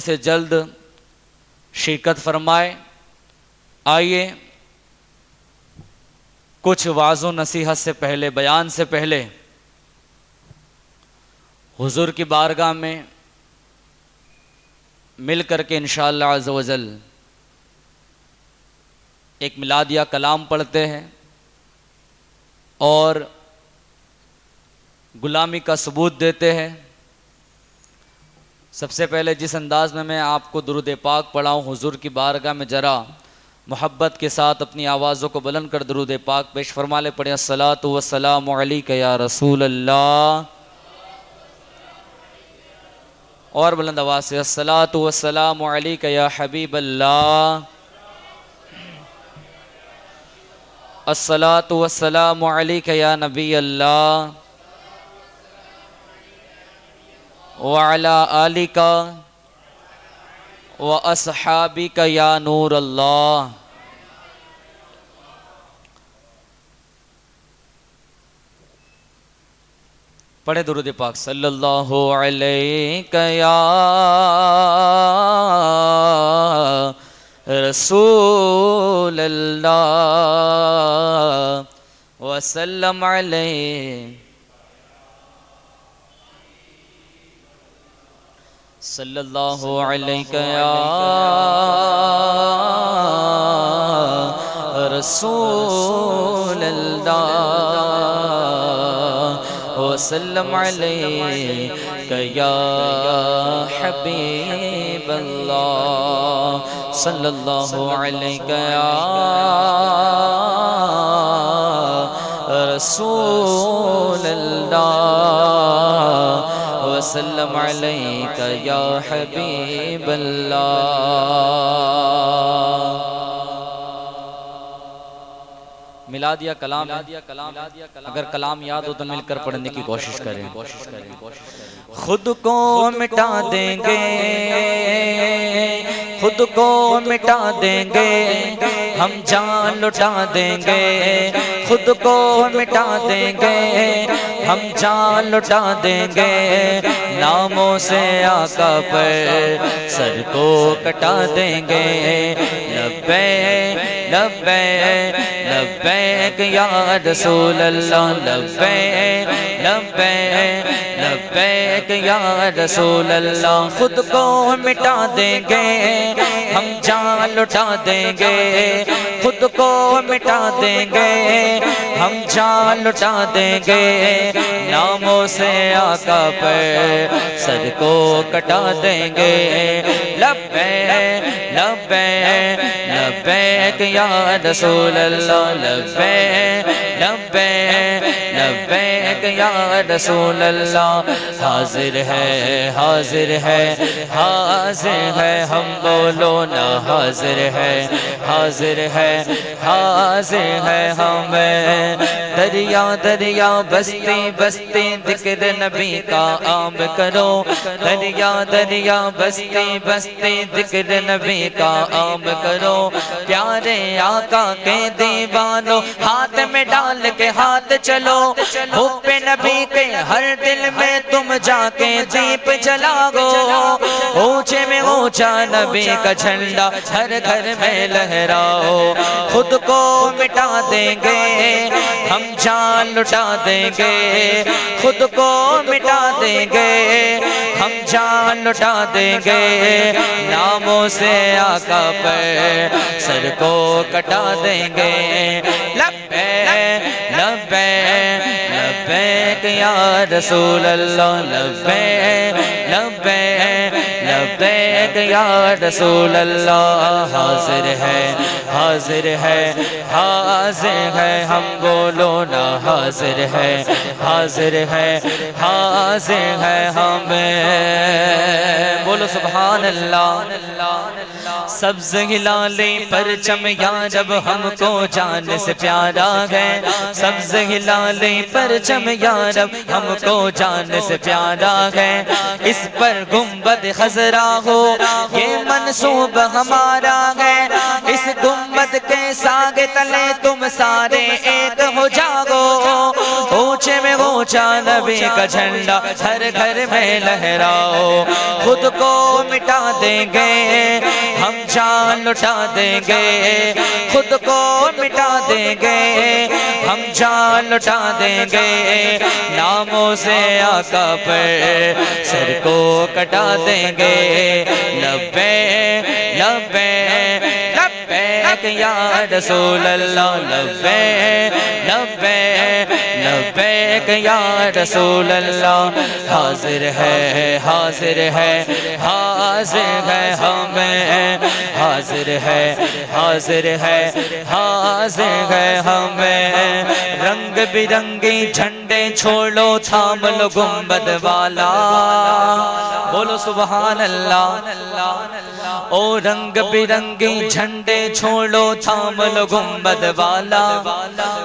سے جلد شرکت فرمائے۔ آئیے کچھ وعظ و نصیحت سے پہلے، بیان سے پہلے حضور کی بارگاہ میں مل کر کے انشاءاللہ عز و جل ایک میلادیہ کلام پڑھتے ہیں اور غلامی کا ثبوت دیتے ہیں۔ سب سے پہلے جس انداز میں آپ کو درود پاک پڑھاؤں، حضور کی بارگاہ میں ذرا محبت کے ساتھ اپنی آوازوں کو بلند کر درود پاک پیش فرما لے۔ پڑھیں الصلاۃ والسلام علیک یا رسول اللہ، اور بلند آواز سے الصلاۃ والسلام علیک یا حبیب اللہ، الصلاۃ والسلام علیک یا نبی اللہ، وعلی آلک واصحابک یا نور اللہ۔ پڑھے درود پاک۔ صلی اللہ علیہ یا رسول اللہ وسلم علیہ، صلی اللہ علیہ یا رسول اللہ وسلم علیہ یا حبیب اللہ، صلی اللہ علیہ یا رسول اللہ وسلم علیک یا حبیب اللہ۔ میلادیہ کلام، اگر کلام یاد ہو تو مل کر پڑھنے کی کوشش کریں۔ خود کو مٹا دیں گے، خود کو مٹا دیں گے، ہم جان لٹا دیں گے، خود کو مٹا دیں گے، ہم جان لٹا دیں گے، ناموں سے آقا پر سر کو کٹا دیں گے۔ لبیک لبیک لبیک یا رسول اللہ، لبیک لبیک لبیک یا رسول اللہ۔ خود کو مٹا دیں گے، ہم جان لٹا دیں گے، خود کو مٹا دیں گے، ہم جان لٹا دیں گے، ناموں سے آقا پر سر کو کٹا دیں گے۔ لبیک لبیک لبیک یا رسول اللہ، لبیک لبیک لبیک یا رسول اللہ۔ حاضر ہے حاضر ہے حاضر ہے، ہم بولو نا حاضر ہے حاضر ہے حاضر ہے ہمیں۔ دریا دریا بستی بستی ذکر نبی کا عام کرو، دریا دریا بستی بستی ذکر نبی کا عام کرو۔ پیارے آقا کے دیوانوں ہاتھ میں ڈال کے ہاتھ چلو، حب نبی کے ہر دل میں تم جا کے دیپ جلاؤ۔ اونچے میں اونچا نبی کا جھنڈا ہر گھر میں لہراؤ۔ خود کو مٹا دیں گے، ہم جان لٹا دیں گے، خود کو مٹا دیں گے، ہم جان لٹا دیں گے، ناموں سے آقا پر سر کو کٹا دیں گے۔ لبیک لبیک لبیک یا رسول اللہ، لبیک لبیک لبیک یا رسول اللہ۔ حاضر ہے حاضر ہے حاضر ہے، ہم بولو نا حاضر ہے حاضر ہے حاضر ہے ہمیں۔ بولو سبحان اللہ۔ سبز ہلالی پرچم یا جب ہم کو جان سے پیارا ہے، سبز ہلالی پرچم یا جب ہم کو جان سے پیارا ہے، اس پر گنبد خضرا ہو یہ منصوب ہمارا ہے، اس گنبد کے ساگ تلے تم سارے ایک ہو جاگو۔ اونچے میں اونچا اونچا نبی کا جھنڈا ہر گھر میں لہراؤ. خود کو مٹا دیں گے ہم جان لٹا دیں گے, خود کو مٹا دیں گے ہم جان لٹا دیں گے, ناموں سے آقا پر سر کو کٹا دیں گے. لبیک لبیک لبیک یا رسول اللہ, لبیک لبیک لبیک یا رسول اللہ. حاضر ہے حاضر ہے حاضر ہے ہمیں, حاضر ہے حاضر ہے حاضر ہے ہمیں. رنگ برنگی جھنڈے چھوڑو تھام لو گنبد والا, بولو سبحان اللہ. او رنگ برنگی جھنڈے چھوڑو تھام لو گنبد والا,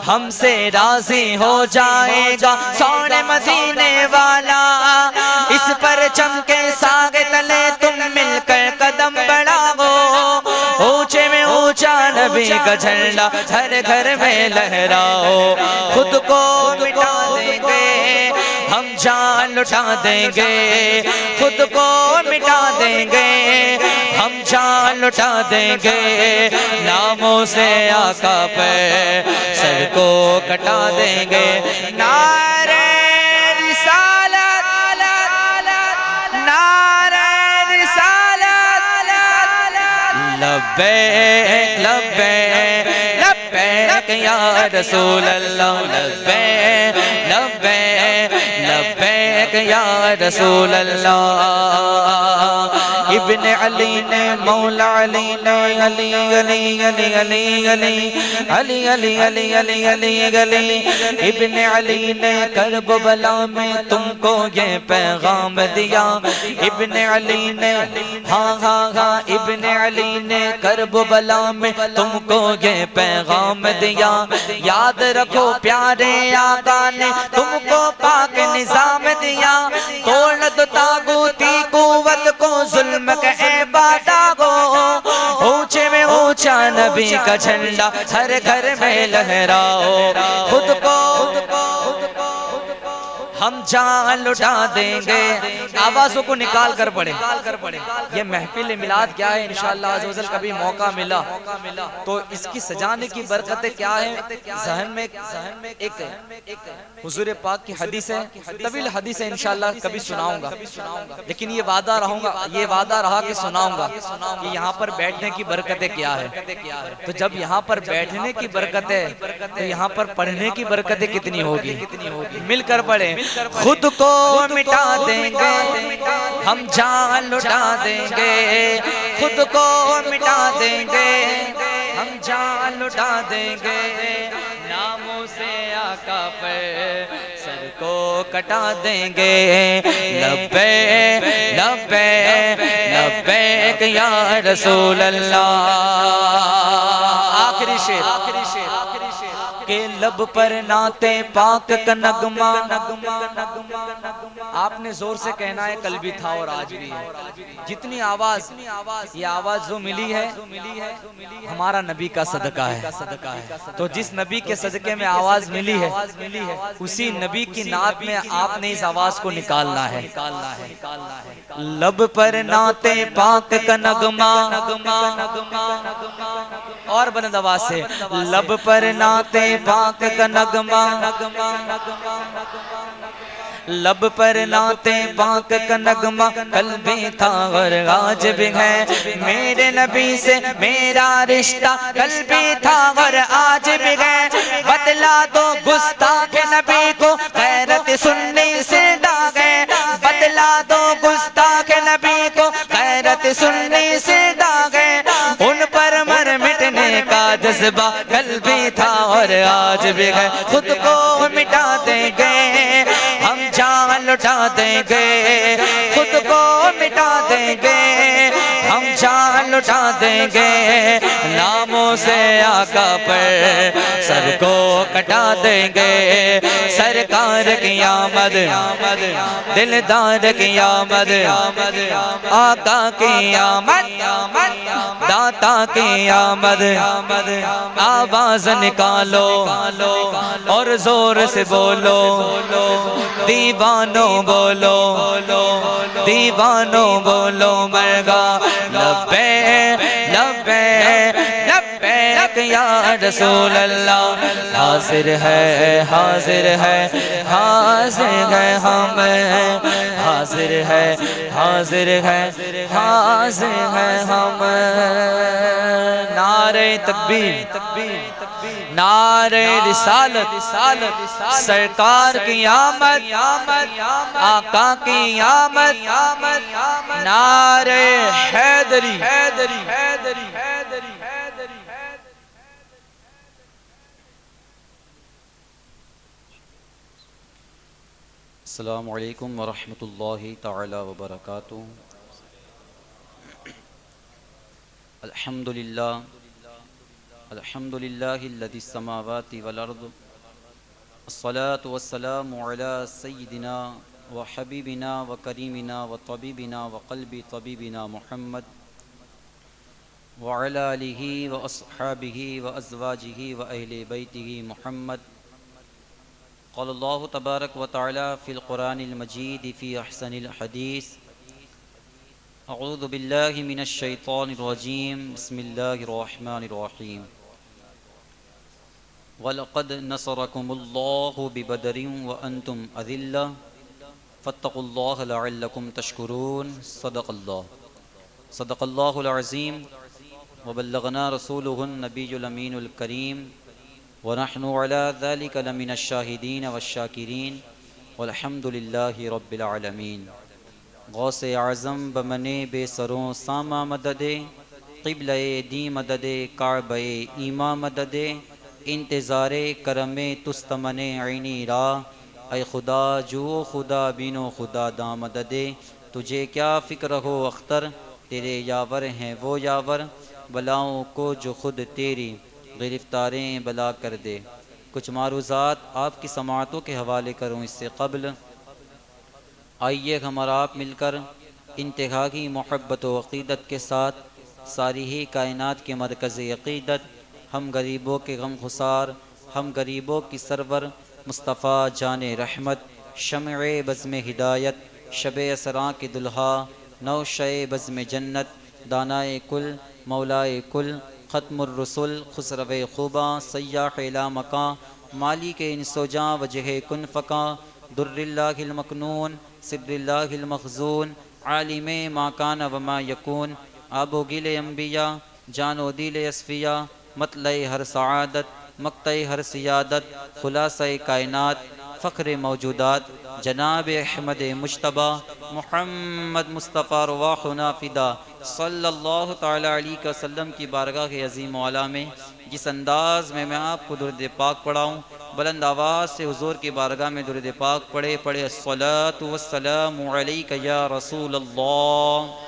ہم سے راضی ہو جائے گا سونے مدینے والا. اس پرچم کے ساغ تلے تم مل کر قدم بڑھاؤ, اونچے میں اونچا نبی کا جھنڈا ہر گھر میں لہراؤ. خود کو مٹا دیں گے ہم جان لٹا دیں گے, خود کو مٹا دیں گے ہم جان لٹا دیں گے, ناموں سے آقا پہ سر کو کٹا دیں گے. نعرہ رسالت نعرہ رسالت, لبیک لبیک لبیک یا رسول اللہ, لبیک لبیک لبیک یا رسول اللہ. ابن علی نے مولا علی نے علی علی علی علی علی علی علی علی علی علی علی ابن علی نے کرب و بلا میں تم کو یہ پیغام دیا. ابن علی نے ہاں ہاں ہاں ابن علی نے کرب و بلا میں تم کو یہ پیغام دیا. یاد رکھو پیارے آقا نے تم کو پاک نظام دیا. توڑ دو طاغوتی قوت کو, ظلم کے بادہ کو, اونچے میں اونچا نبی کا جھنڈا ہر گھر میں لہراؤ. خود کو ہم جان لٹا دیں گے. آوازوں کو نکال کر پڑھیں. یہ محفل میلاد کیا ہے, انشاءاللہ عز و جل کبھی موقع ملا تو اس کی سجانے کی برکتیں کیا ہے, ذہن میں ایک حضور پاک کی حدیث ہے, طویل حدیث ہے, انشاءاللہ کبھی سناؤں گا, لیکن یہ وعدہ رہا کہ سناؤں گا کہ یہاں پر بیٹھنے کی برکتیں کیا ہے. تو جب یہاں پر بیٹھنے کی برکت ہے تو یہاں پر پڑھنے کی برکتیں کتنی ہوگی. مل کر پڑھیں. خود کو مٹا دیں گے ہم جان لٹا دیں گے, خود کو مٹا دیں گے ہم جان لٹا دیں گے, ناموں سے آقا پر سر کو کٹا دیں گے. لبیک لبیک لبیک یا رسول اللہ. آخری شعر کہ لب پر نعت پاک کا نغمہ, آپ نے زور سے کہنا ہے کل بھی تھا اور آج بھی ہے. جتنی آواز, یہ آواز جو ملی ہے ہمارا نبی کا صدقہ ہے. تو جس نبی کے صدقے میں آواز ملی ہے اسی نبی کی نعت میں آپ نے اس آواز کو نکالنا ہے. لب پر نعت پاک کا نغمہ, اور بلند آواز سے, لب پر نعت پاک کا نغمہ, لب پر نعت پاک کا نغمہ کل بھی تھا اور آج بھی ہے. میرے نبی سے میرا رشتہ کل بھی تھا اور آج بھی ہے. بتلا دو گستاخ نبی کو غیرت سنی سے داغے, بتلا دو گستاخ نبی کو غیرت سنی سے داغے. ان پر مر مٹنے کا جذبہ کل بھی تھا اور آج بھی ہے. خود کو مٹا دیں گے ہم جان لٹا دیں گے, خود کو مٹا دیں گے ہم جان لٹا دیں گے، ناموں سے آقا پر سر کو کٹا دیں گے، سرکار کی آمد دلدار کی آمد، آقا کی آمد داتا کی آمد، آواز نکالو اور زور سے بولو، دیوانوں بولو، دیوانوں بولو مرگا لبیک لبیک لبیک یا رسول اللہ، حاضر ہے حاضر ہے حاضر ہے ہم، حاضر ہے حاضر ہے حاضر ہے ہم۔ نعرہ تکبیر، نعرہ رسالت، سرکار کی آمد، آقا کی آمد، نعرہ حیدری۔ السلام علیکم ورحمۃ اللہ تعالی وبرکاتہ۔ الحمد للہ الذی السماوات والارض، الصلاة والسلام علی سیدنا وحبیبنا وکریمنا وطبیبنا وقلب طبیبنا محمد وعلی آلہ واصحابہ وازواجہ واہل بیتہ محمد۔ قال اللہ تبارک و تعالی فی القرآن المجید فی احسن الحدیث، اعوذ باللہ من الشیطان الرجیم، بسم اللہ الرحمن الرحیم۔ وَلَقَدْ نَصَرَكُمُ اللَّهُ بِبَدْرٍ وَأَنْتُمْ أَذِلَّةٌ فَاتَّقُوا اللَّهَ لَعَلَّكُمْ تَشْكُرُونَ۔ صدق اللہ العظیم وبلغنا رسولہ النبی الامین الکریم، وَنَحْنُ عَلَى ذَلِكَ لَمِنَ الشَّاهِدِينَ وَالشَّاكِرِينَ وَالْحَمْدُ لِلَّهِ رَبِّ الْعَالَمِينَ۔ غوث اعظم بمنے بے سروں سامہ مددے، قبلہ دی مددے کعبہ ایمہ مددے، انتظار کرم تستمن عینی را، اے خدا جو خدا بینو خدا دا مددے، تجھے کیا فکر ہو اختر، تیرے یاور ہیں وہ یاور، بلاؤں کو جو خود تیری گرفتاریں بلا کر دے۔ کچھ معروضات آپ کی سماعتوں کے حوالے کروں اس سے قبل آئیے ہم اور آپ مل کر انتہائی محبت و عقیدت کے ساتھ ساری ہی کائنات کے مرکز عقیدت، ہم غریبوں کے غم خسار، ہم غریبوں کی سرور مصطفیٰ جان رحمت، شمع بزم ہدایت، شب اسراء کی دلہا، نوشہ بزم جنت، دانائے کل مولائے کل، ختم الرسل خسرو خوباں، سیاح لا مکاں، مالک انس و جاں وجہ کن فکاں، در اللہ المکنون سر اللہ المخزون، عالم ما کان و ما یکون، آب و گل انبیاء، جان و دل اصفیاء، مطلع ہر سعادت، مقطع ہر سیادت، خلاصہ کائنات، فخر موجودات، جناب احمد مجتبیٰ محمد مصطفیٰ رواحنا فدا صلی اللہ تعالی علیہ وسلم کی بارگاہ عظیم والا میں جس انداز میں آپ کو درود پاک پڑھاؤں، بلند آواز سے حضور کی بارگاہ میں درود پاک پڑھے الصلاۃ والسلام علیک یا رسول اللہ۔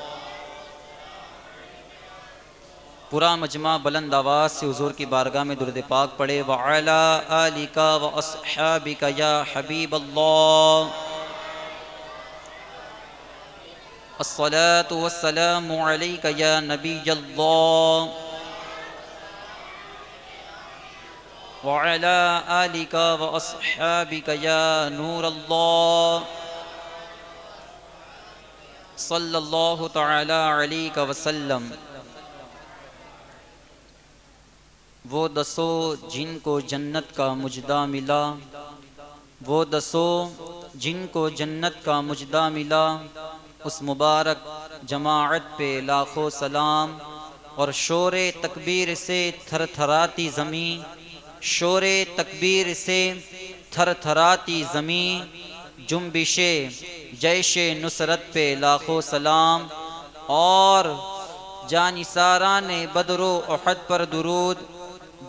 پورا مجمع بلند آواز سے حضور کی بارگاہ میں درود پاک پڑھے وعلی آلک واصحابک یا حبیب اللہ۔ الصلاۃ والسلام علیک یا نبی اللہ، وعلی آلک واصحابک یا نور اللہ، صلی اللہ تعالی علیہ وسلم۔ وہ دسو جن کو جنت کا مجدہ ملا، وہ دسو جن کو جنت کا مجدہ ملا، اس مبارک جماعت پہ لاکھوں سلام، اور شور تکبیر سے تھر تھراتی زمین، شور تکبیر سے تھر تھراتی زمین، جنبش جیش نصرت پہ لاکھوں سلام، اور جانثاران بدر و احد پر درود،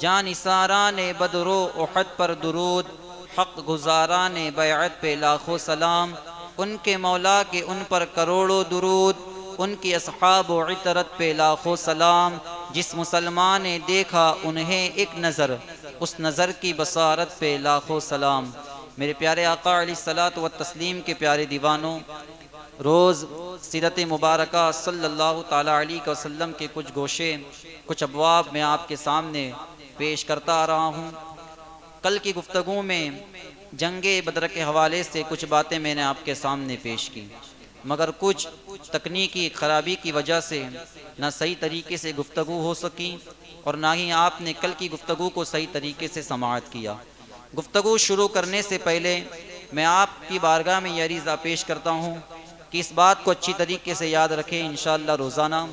جانثاران بدر و احد پر درود، حق گزاران بیعت پہ لاکھوں سلام، ان کے مولا کے ان پر کروڑوں درود، ان کی اصحاب و عطرت پہ لاکھوں سلام، جس مسلمان نے دیکھا انہیں ایک نظر، اس نظر کی بصارت پہ لاکھوں سلام۔ میرے پیارے آقا علیہ الصلوۃ والتسلیم کے پیارے دیوانوں، روز سیرت مبارکہ صلی اللہ تعالیٰ علیہ وسلم کے کچھ گوشے، کچھ ابواب میں آپ کے سامنے پیش کرتا آ رہا ہوں۔ کل کی گفتگو میں جنگ بدر کے حوالے سے کچھ باتیں میں نے آپ کے سامنے پیش کی، مگر کچھ تکنیکی خرابی کی وجہ سے نہ صحیح طریقے سے گفتگو ہو سکی اور نہ ہی آپ نے کل کی گفتگو کو صحیح طریقے سے سماعت کیا۔ گفتگو شروع کرنے سے پہلے میں آپ کی بارگاہ میں یہ عریضہ پیش کرتا ہوں کہ اس بات کو اچھی طریقے سے یاد رکھیں انشاءاللہ روزانہ،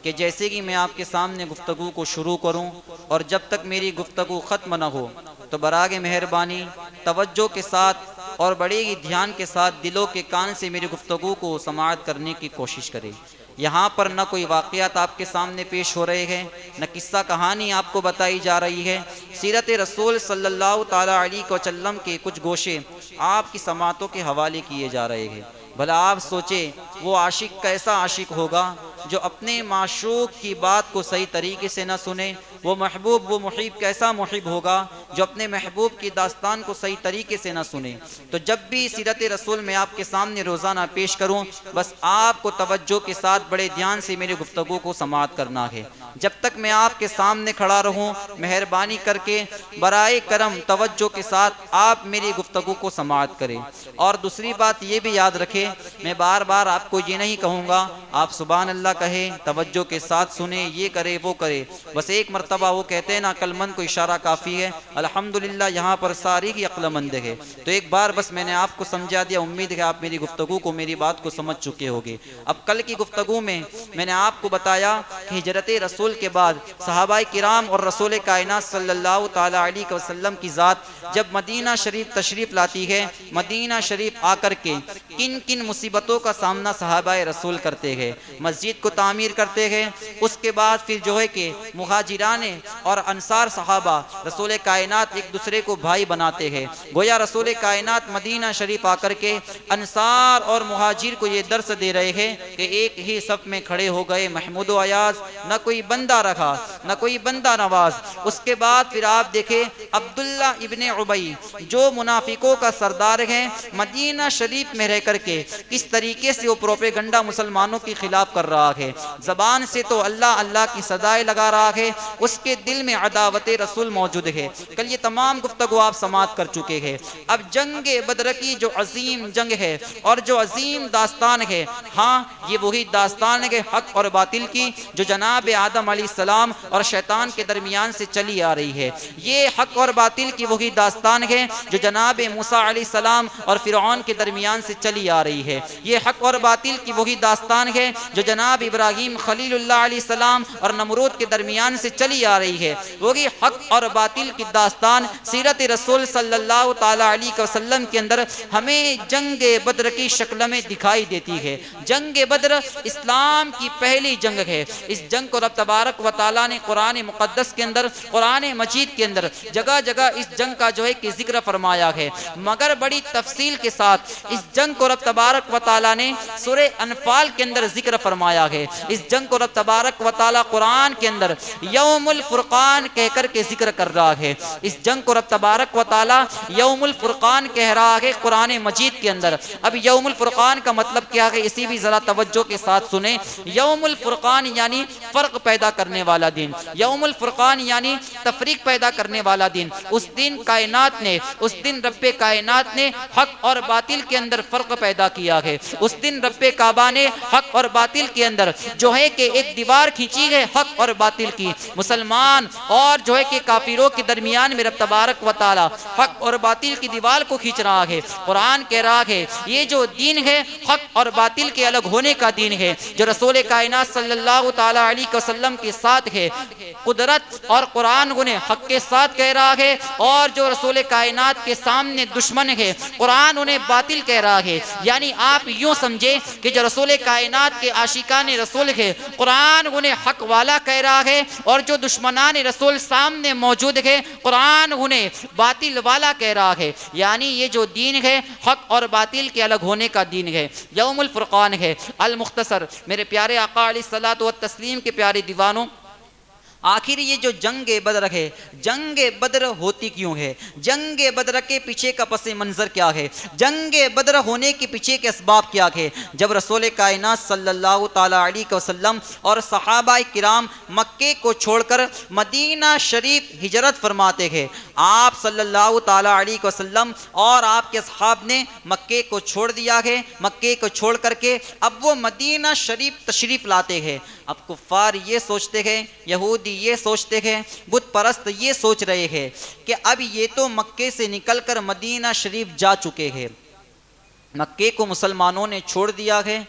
کہ جیسے کہ میں آپ کے سامنے گفتگو کو شروع کروں اور جب تک میری گفتگو ختم نہ ہو تو براہ مہربانی توجہ کے ساتھ اور بڑے ہی دھیان کے ساتھ دلوں کے کان سے میری گفتگو کو سماعت کرنے کی کوشش کریں۔ یہاں پر نہ کوئی واقعات آپ کے سامنے پیش ہو رہے ہیں، نہ قصہ کہانی آپ کو بتائی جا رہی ہے، سیرت رسول صلی اللہ تعالیٰ علیہ وسلم کے کچھ گوشے آپ کی سماعتوں کے حوالے کیے جا رہے ہیں۔ بھلا آپ سوچیں وہ عاشق کیسا عاشق ہوگا جو اپنے معشوق کی بات کو صحیح طریقے سے نہ سنے، وہ محبوب وہ محب کیسا محب ہوگا جو اپنے محبوب کی داستان کو صحیح طریقے سے نہ سنے۔ تو جب بھی سیرت رسول میں آپ کے سامنے روزانہ پیش کروں، بس آپ کو توجہ کے ساتھ بڑے دھیان سے میری گفتگو کو سماعت کرنا ہے۔ جب تک میں آپ کے سامنے کھڑا رہوں، مہربانی کر کے برائے کرم توجہ کے ساتھ آپ میری گفتگو کو سماعت کریں۔ اور دوسری بات یہ بھی یاد رکھیں، میں بار بار آپ کو یہ نہیں کہوں گا آپ سبحان اللہ کہیں، توجہ کے ساتھ سنیں، یہ کرے وہ کرے، بس ایک مرتبہ وہ کہتے ہیں نا عقل مند کو اشارہ کافی ہے۔ الحمدللہ یہاں پر ساری کی عقل مند ہے، تو ایک بار بس میں نے آپ کو سمجھا دیا، امید ہے آپ میری گفتگو کو میری بات کو سمجھ چکے ہوگے۔ اب کل کی گفتگو میں نے آپ کو بتایا کہ ہجرت رسول کے بعد صحابہ کرام اور رسول کائنات صلی اللہ تعالیٰ علیہ وسلم کی ذات جب مدینہ شریف تشریف لاتی ہے، مدینہ شریف آ کر کے کن کن مصیبتوں کا سامنا صحابہ رسول کرتے ہیں۔ مسجد کو تعمیر کرتے ہیں، اس کے بعد پھر جو ہے کہ مہاجران اور انصار صحابہ رسول کائنات ایک دوسرے کو بھائی بناتے ہیں۔ گویا رسول کائنات مدینہ شریف آ کر کے انصار اور مہاجر کو یہ درس دے رہے ہیں کہ ایک ہی صف میں کھڑے ہو گئے محمود و ایاز، نہ کوئی بندہ رکھا نہ کوئی بندہ نواز۔ اس کے بعد پھر آپ دیکھیں عبداللہ ابن عبی جو منافقوں کا سردار ہیں، مدینہ شریف میں رہ کر کے کس طریقے سے وہ پروپیگنڈا مسلمانوں کے خلاف کر رہا ہے، زبان سے تو اللہ اللہ کی صدائیں لگا رہا ہے، اس کے دل میں عداوت رسول موجود ہے۔ کل یہ تمام گفتگو آپ سماعت کر چکے ہیں۔ اب جنگ بدر کی جو عظیم جنگ ہے اور جو عظیم داستان ہے، ہاں یہ وہی داستان ہے حق اور باطل کی جو جناب آدم علیہ السلام اور شیطان کے درمیان سے چلی آ رہی ہے۔ یہ حق اور باطل کی وہی داستان ہے جو جناب موسیٰ علیہ السلام اور فرعون کے درمیان سے چلی آ رہی ہے۔ یہ حق اور باطل کی وہی داستان ہے جو جناب ابراہیم خلیل اللہ علیہ السلام اور نمرود کے درمیان سے چلی آ رہی ہے۔ وہی حق اور باطل کی داستان سیرت رسول صلی اللہ تعالیٰ علیہ وسلم کے اندر ہمیں جنگ بدر کی شکل میں دکھائی دیتی ہے۔ جنگ بدر اسلام کی پہلی جنگ ہے۔ اس جنگ کو رب تبارک و تعالیٰ نے قرآن مقدس کے اندر، قرآن مجید کے اندر جگہ جگہ اس جنگ کا جو ہے کہ ذکر فرمایا ہے، مگر بڑی تفصیل کے ساتھ اس جنگ کو رب تبارک و تعالیٰ نے سورہ انفال کے اندر ذکر فرمایا ہے۔ اس جنگ کو رب تبارک و تعالیٰ قرآن کے اندر یوم الفرقان کہہ کر کے ذکر کر رہا ہے۔ اس جنگ کو رب تبارک و تعالیٰ یوم الفرقان کہہ رہا ہے قرآن مجید کے اندر۔ اب یوم الفرقان کا مطلب کیا ہے، اسی بھی ذرا توجہ کے ساتھ سنیں۔ یوم الفرقان یعنی فرق پیدا کرنے والا دن، یوم الفرقان یعنی تفریق پیدا کرنے والا دن۔ اس دن کائنات نے، اس دن رب کائنات نے حق اور باطل کے اندر فرق پیدا کیا ہے۔ اس دن رب کعبہ نے حق اور باطل کے اندر جو ہے کہ ایک دیوار کھینچی ہے حق اور باطل کی، مسلمان اور جو ہے کہ کافروں کے درمیان میں رب تبارک و تعالی حق اور باطل کی دیوار کو کھینچ رہا ہے۔ قرآن کہہ رہا ہے یہ جو دین ہے حق اور باطل کے الگ ہونے کا دین ہے، جو رسول کائنات صلی اللہ تعالی تعالی علیہ وسلم کے ساتھ ہے، قدرت اور قرآن انہیں حق کے ساتھ کہہ رہا ہے، اور جو رسول کائنات کے سامنے دشمن ہے قرآن انہیں باطل کہہ رہا ہے۔ یعنی آپ یوں سمجھے کہ جو رسول کائنات کے عاشقان رسول ہے قرآن انہیں حق والا کہہ رہا ہے، اور جو دشمنان رسول سامنے موجود ہے قرآن انہیں باطل والا کہہ رہا ہے۔ یعنی یہ جو دین ہے حق اور باطل کے الگ ہونے کا دین ہے، یوم الفرقان ہے۔ المختصر، میرے پیارے آقا علیہ الصلوۃ والتسلیم کے پیارے دیوانوں، آخر یہ جو جنگ بدر ہے، جنگ بدر ہوتی کیوں ہے؟ جنگ بدر کے پیچھے کا پس منظر کیا ہے؟ جنگ بدر ہونے کے پیچھے کے اسباب کیا ہے؟ جب رسول کائنات صلی اللہ تعالی علیہ وسلم اور صحابہ کرام مکے کو چھوڑ کر مدینہ شریف ہجرت فرماتے ہیں، آپ صلی اللہ تعالی علیہ وسلم اور آپ کے اصحاب نے مکے کو چھوڑ دیا ہے۔ مکے کو چھوڑ کر کے اب وہ مدینہ شریف تشریف لاتے ہیں۔ اب کفار یہ سوچتے ہیں، یہودی یہ سوچتے ہیں، بت پرست یہ سوچ رہے ہیں کہ اب یہ تو مکے سے نکل کر مدینہ شریف جا چکے ہیں، مکے کو مسلمانوں نے چھوڑ دیا ہے،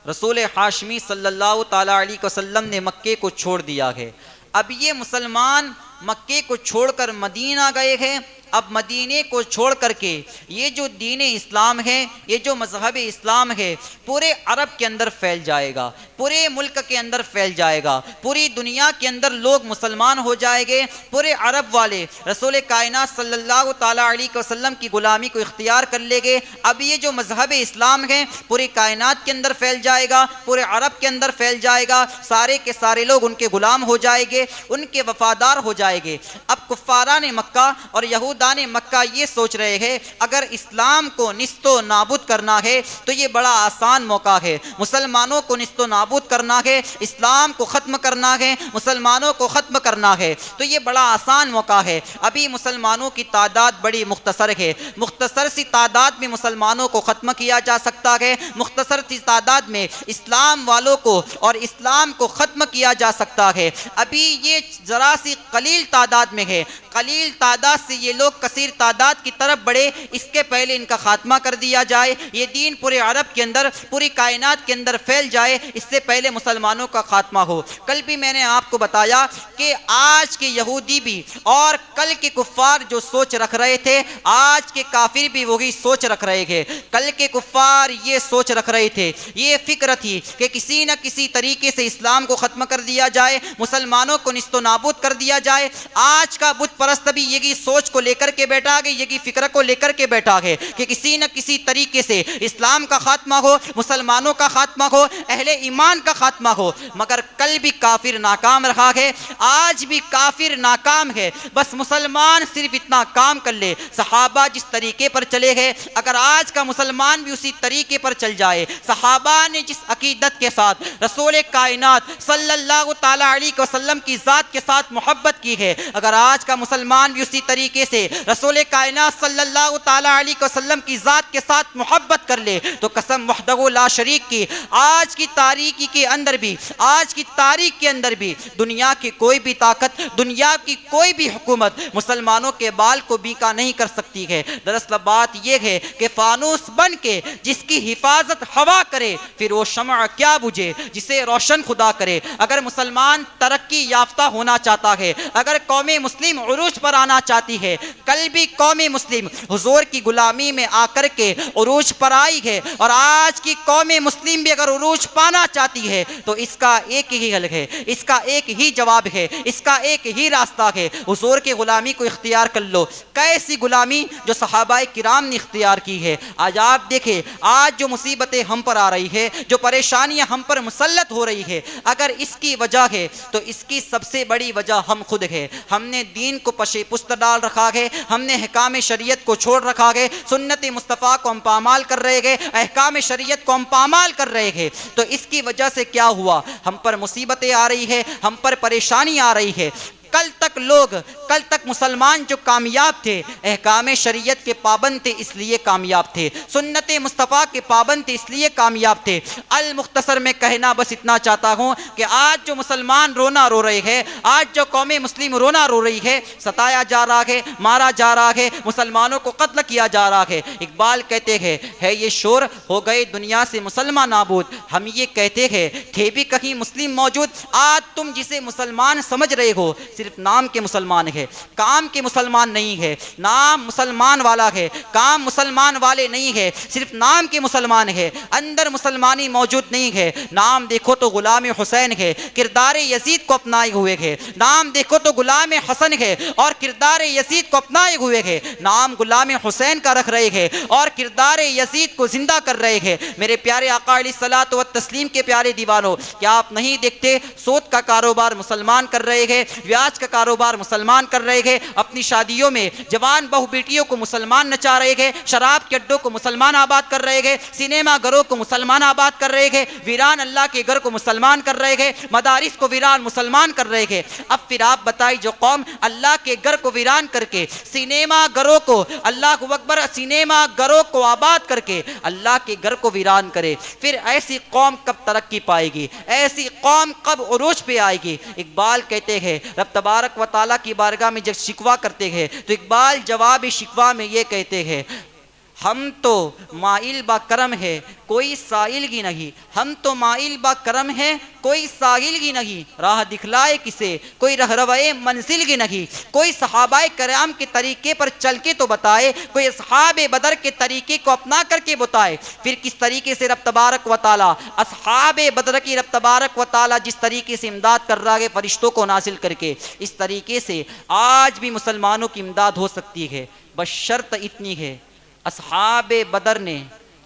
رسول ہاشمی صلی اللہ تعالی علیہ وسلم نے مکے کو چھوڑ دیا ہے، اب یہ مسلمان مکے کو چھوڑ کر مدینہ گئے ہیں، اب مدینے کو چھوڑ کر کے یہ جو دین اسلام ہے، یہ جو مذہب اسلام ہے پورے عرب کے اندر پھیل جائے گا، پورے ملک کے اندر پھیل جائے گا، پوری دنیا کے اندر لوگ مسلمان ہو جائیں گے، پورے عرب والے رسول کائنات صلی اللہ تعالی علیہ وسلم کی غلامی کو اختیار کر لیں گے۔ اب یہ جو مذہب اسلام ہے پوری کائنات کے اندر پھیل جائے گا، پورے عرب کے اندر پھیل جائے گا، سارے کے سارے لوگ ان کے غلام ہو جائیں گے، ان کے وفادار ہو جائیں گے۔ اب کفاران مکہ اور یہودان مکہ یہ سوچ رہے ہیں اگر اسلام کو نیست و نابود کرنا ہے تو یہ بڑا آسان موقع ہے، مسلمانوں کو نیست و نابود کرنا ہے، اسلام کو ختم کرنا ہے، مسلمانوں کو ختم کرنا ہے تو یہ بڑا آسان موقع ہے۔ ابھی مسلمانوں کی تعداد بڑی مختصر ہے، مختصر سی تعداد میں مسلمانوں کو ختم کیا جا سکتا ہے، مختصر سی تعداد میں اسلام والوں کو اور اسلام کو ختم کیا جا سکتا ہے۔ ابھی یہ ذرا سی قلیل تعداد میں ہے، قلیل تعداد سے یہ لوگ کثیر تعداد کی طرف بڑھے، اس کے پہلے ان کا خاتمہ کر دیا جائے، یہ دین پورے عرب کے اندر پوری کائنات کے اندر پھیل جائے، اس سے پہلے مسلمانوں کا خاتمہ ہو۔ کل بھی میں نے آپ کو بتایا کہ آج کے یہودی بھی اور کل کے کفار جو سوچ رکھ رہے تھے آج کے کافر بھی وہی سوچ رکھ رہے ہیں۔ کل کے کفار یہ سوچ رکھ رہے تھے، یہ فکر تھی کہ کسی نہ کسی طریقے سے اسلام کو ختم کر دیا جائے، مسلمانوں کو نیست و نابود کر دیا جائے۔ آج کا بت پرست بھی یہی سوچ کو لے کر کے بیٹھا ہے، یہی فکر کو لے کر کے بیٹھا ہے کہ کسی نہ کسی طریقے سے اسلام کا خاتمہ ہو، مسلمانوں کا خاتمہ ہو، اہل ایمان کا خاتمہ ہو۔ مگر کل بھی کافر ناکام رہا ہے، آج بھی کافر ناکام ہے، بس مسلمان صرف اتنا کام کر لے، صحابہ جس طریقے پر چلے گئے اگر آج کا مسلمان بھی اسی طریقے پر چل جائے، صحابہ نے جس عقیدت کے ساتھ رسول کائنات صلی اللہ تعالی علیہ وسلم کی ذات کے ساتھ محبت کی ہے، اگر آج کا مسلمان بھی اسی طریقے سے رسول کائنات صلی اللہ تعالی علیہ وسلم کی ذات کے ساتھ محبت کر لے تو قسم وحدہ لا شریک کی آج کی تاریکی کے اندر بھی، آج کی تاریخ کے اندر بھی دنیا کی کوئی بھی طاقت، دنیا کی کوئی بھی حکومت مسلمانوں کے بال کو بیکا نہیں کر سکتی ہے۔ دراصل بات یہ ہے کہ فانوس بن کے جس کی حفاظت ہوا کرے پھر وہ شمع کیا بجھے جسے روشن خدا کرے۔ اگر مسلمان ترقی یافتہ ہونا چاہتا ہے، اگر قوم مسلم عروج پر آنا چاہتی ہے، کل بھی قوم مسلم حضور کی غلامی میں آ کر کے عروج پر آئی ہے، اور آج کی قوم مسلم بھی اگر عروج پانا چاہتی ہے تو اس کا ایک ہی حل ہے، اس کا ایک ہی جواب ہے، اس کا ایک ہی راستہ ہے، حضور کی غلامی کو اختیار کر لو۔ کیسی غلامی جو صحابہ کرام نے اختیار کی ہے۔ آج آپ دیکھیں، آج جو مصیبتیں ہم پر آ رہی ہے، جو پریشانیاں ہم پر مسلط ہو رہی ہے، اگر اس کی وجہ ہے تو اس کی سب سے بڑی وجہ ہم خود ہے۔ ہم نے دین کو پشے پست ڈال رکھا ہے، ہم نے احکام شریعت کو چھوڑ رکھا ہے، سنت مصطفیٰ کو ہم پامال کر رہے ہیں، احکام شریعت کو ہم پامال کر رہے ہیں، تو اس کی وجہ سے کیا ہوا؟ ہم پر مصیبتیں آ رہی ہے، ہم پر پریشانی آ رہی ہے۔ کل کل تک مسلمان جو کامیاب تھے احکام شریعت کے پابند تھے اس لیے کامیاب تھے، سنت مصطفیٰ کے پابند تھے اس لیے کامیاب تھے۔ المختصر میں کہنا بس اتنا چاہتا ہوں کہ آج جو مسلمان رونا رو رہے ہیں، آج جو قوم مسلم رونا رو رہی ہے، ستایا جا رہا ہے، مارا جا رہا ہے، مسلمانوں کو قتل کیا جا رہا ہے، اقبال کہتے ہیں ہے یہ شور ہو گئے دنیا سے مسلمان نابود۔ ہم یہ کہتے ہیں تھے بھی کہیں مسلم موجود، آج تم جسے مسلمان سمجھ رہے ہو صرف نام کے مسلمان ہے، کام کے مسلمان نہیں ہے۔ نام مسلمان والا ہے، کام مسلمان والے نہیں ہے، صرف نام کے مسلمان ہے، اندر مسلمانی موجود نہیں ہے۔ نام دیکھو تو غلام حسین ہے، کردار یزید کو اپنائے ہوئے ہے۔ نام دیکھو تو غلام حسن ہے اور کردار یزید کو اپنائے ہوئے ہے۔ نام غلام حسین کا رکھ رہے ہیں اور کردار یزید کو زندہ کر رہے ہیں۔ میرے پیارے آقا علیہ الصلوۃ والتسلیم کے پیارے دیوانوں، کیا آپ نہیں دیکھتے سود کا کاروبار مسلمان کر رہے ہیں، بیاج کا کاروبار مسلمان کر رہے ہیں، اپنی شادیوں میں جوان بہو بیٹیوں کو مسلمان نچا رہے ہیں، شراب کے اڈوں کو مسلمان آباد کر رہے ہیں، سینما گھروں کو مسلمان آباد کر رہے ہیں، ویران اللہ کے گھر کو مسلمان کر رہے ہیں، مدارس کو ویران مسلمان کر رہے ہیں۔ اب پھر آپ بتائی جو قوم اللہ کے گھر کو ویران کر کے سینما گھروں کو، اللہ اکبر، سینما گھروں کو آباد کر کے اللہ کے گھر کو ویران کرے، پھر ایسی قوم کب ترقی پائے گی؟ ایسی قوم کب عروج پہ آئے گی؟ اقبال کہتے ہیں رب تبارک و تعالیٰ کی بارگاہ میں جب شکوہ کرتے ہیں تو اقبال جواب شکوہ میں یہ کہتے ہیں ہم تو مائل با کرم ہے کوئی سائل ہی نہیں، ہم تو مائل با کرم ہے کوئی سائل ہی نہیں، راہ دکھلائے کسے کوئی رہروئے منزل ہی نہیں، کوئی صحابہ کرام کے طریقے پر چل کے تو بتائے، کوئی اصحاب بدر کے طریقے کو اپنا کر کے بتائے۔ پھر کس طریقے سے رب تبارک و تعالیٰ اصحاب بدر کی رب تبارک و تعالیٰ جس طریقے سے امداد کر رہا ہے فرشتوں کو نازل کر کے، اس طریقے سے آج بھی مسلمانوں کی امداد ہو سکتی ہے، بس شرط اتنی ہے اصحاب بدر نے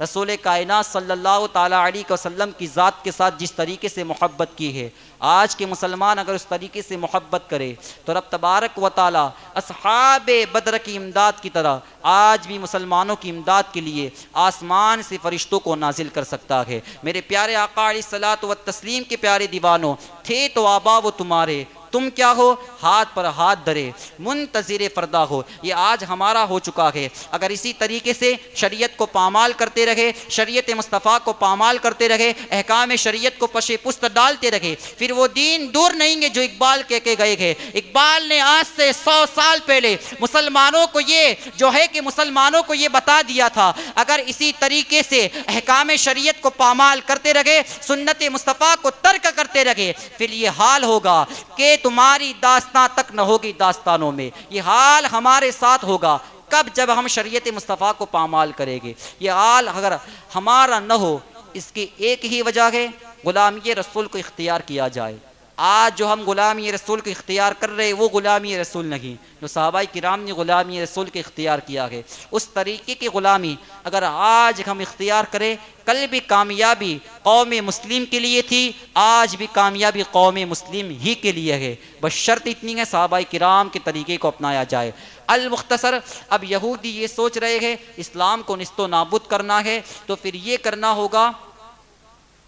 رسول کائنات صلی اللہ تعالیٰ علیہ وسلم کی ذات کے ساتھ جس طریقے سے محبت کی ہے، آج کے مسلمان اگر اس طریقے سے محبت کرے تو رب تبارک و تعالیٰ اصحاب بدر کی امداد کی طرح آج بھی مسلمانوں کی امداد کے لیے آسمان سے فرشتوں کو نازل کر سکتا ہے۔ میرے پیارے آقا علیہ الصلوۃ والتسلیم کے پیارے دیوانوں، تھے تو آبا وہ تمہارے، تم کیا ہو ہاتھ پر ہاتھ دھرے منتظر فردا ہو۔ یہ آج ہمارا ہو چکا ہے۔ اگر اسی طریقے سے شریعت کو پامال کرتے رہے، شریعت مصطفیٰ کو پامال کرتے رہے، احکام شریعت کو پشے پست ڈالتے رہے، پھر وہ دین دور نہیں گے جو اقبال کہہ کے گئے گے۔ اقبال نے آج سے 100 سال پہلے مسلمانوں کو یہ جو ہے کہ مسلمانوں کو یہ بتا دیا تھا، اگر اسی طریقے سے احکام شریعت کو پامال کرتے رہے، سنت مصطفیٰ کو ترک کرتے رہے، پھر یہ حال ہوگا کہ تمہاری داستان تک نہ ہوگی داستانوں میں۔ یہ حال ہمارے ساتھ ہوگا کب؟ جب ہم شریعت مصطفیٰ کو پامال کریں گے۔ یہ حال اگر ہمارا نہ ہو، اس کی ایک ہی وجہ ہے غلامی رسول کو اختیار کیا جائے۔ آج جو ہم غلامی رسول کو اختیار کر رہے وہ غلامی رسول نہیں جو صحابہ کرام نے غلامی رسول کے اختیار کیا ہے، اس طریقے کی غلامی اگر آج ہم اختیار کریں، کل بھی کامیابی قوم مسلم کے لیے تھی، آج بھی کامیابی قوم مسلم ہی کے لیے ہے، بس شرط اتنی ہے صحابہ کرام کے طریقے کو اپنایا جائے۔ المختصر اب یہودی یہ سوچ رہے ہیں اسلام کو نیست و نابود کرنا ہے، تو پھر یہ کرنا ہوگا،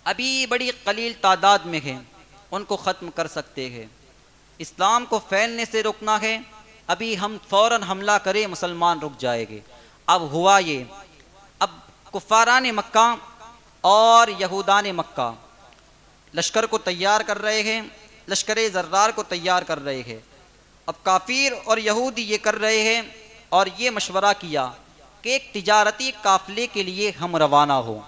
ابھی بڑی قلیل تعداد میں ہیں، ان کو ختم کر سکتے ہیں۔ اسلام کو پھیلنے سے روکنا ہے، ابھی ہم فوراً حملہ کریں مسلمان رک جائے گے۔ اب ہوا یہ، اب کفاران مکہ اور یہودان مکہ لشکر کو تیار کر رہے ہیں، لشکر زرار کو تیار کر رہے ہیں۔ اب کافر اور یہودی یہ کر رہے ہیں اور یہ مشورہ کیا کہ ایک تجارتی قافلے کے لیے ہم روانہ ہوں،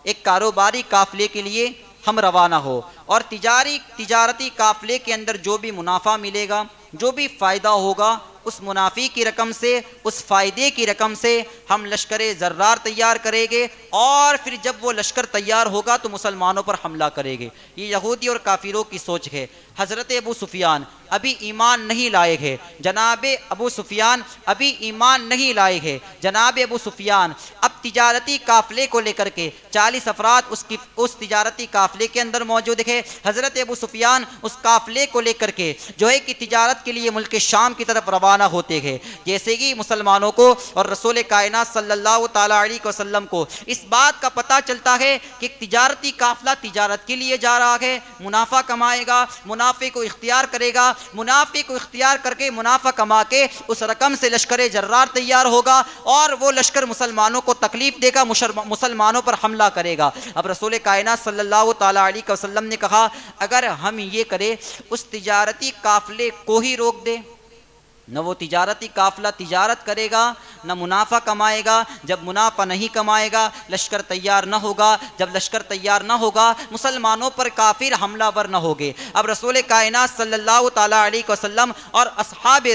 ایک کاروباری قافلے کے لیے ہم روانہ ہو، اور تجارتی قافلے کے اندر جو بھی منافع ملے گا، جو بھی فائدہ ہوگا، اس منافع کی رقم سے، اس فائدے کی رقم سے ہم لشکر زرار تیار کریں گے، اور پھر جب وہ لشکر تیار ہوگا تو مسلمانوں پر حملہ کریں گے۔ یہ یہودی اور کافروں کی سوچ ہے۔ حضرت ابو سفیان ابھی ایمان نہیں لائے ہیں، جناب ابو سفیان ابھی ایمان نہیں لائے ہیں۔ جناب ابو سفیان اب تجارتی قافلے کو لے کر کے 40 افراد اس تجارتی قافلے کے اندر موجود ہے۔ حضرت ابو سفیان اس قافلے کو لے کر کے جو ہے کہ تجارت کے لیے ملک شام کی طرف روانہ روانہ ہوتے ہیں۔ جیسے کہ مسلمانوں کو اور رسول کائنات صلی اللہ تعالیٰ علیہ وسلم کو اس بات کا پتہ چلتا ہے کہ ایک تجارتی قافلہ تجارت کے لیے جا رہا ہے، منافع کمائے گا، منافع کو اختیار کرے گا، منافع کو اختیار کر کے منافع کما کے اس رقم سے لشکر جرار تیار ہوگا اور وہ لشکر مسلمانوں کو تکلیف دے گا، مسلمانوں پر حملہ کرے گا۔ اب رسول کائنات صلی اللہ تعالیٰ علیہ وسلم نے کہا اگر ہم یہ کریں اس تجارتی قافلے کو ہی روک دے، نہ وہ تجارتی قافلہ تجارت کرے گا نہ منافع کمائے گا، جب منافع نہیں کمائے گا لشکر تیار نہ ہوگا، جب لشکر تیار نہ ہوگا مسلمانوں پر کافر حملہ ور نہ ہوگے۔ اب رسول کائنات صلی اللہ تعالیٰ علیہ وسلم اور اصحاب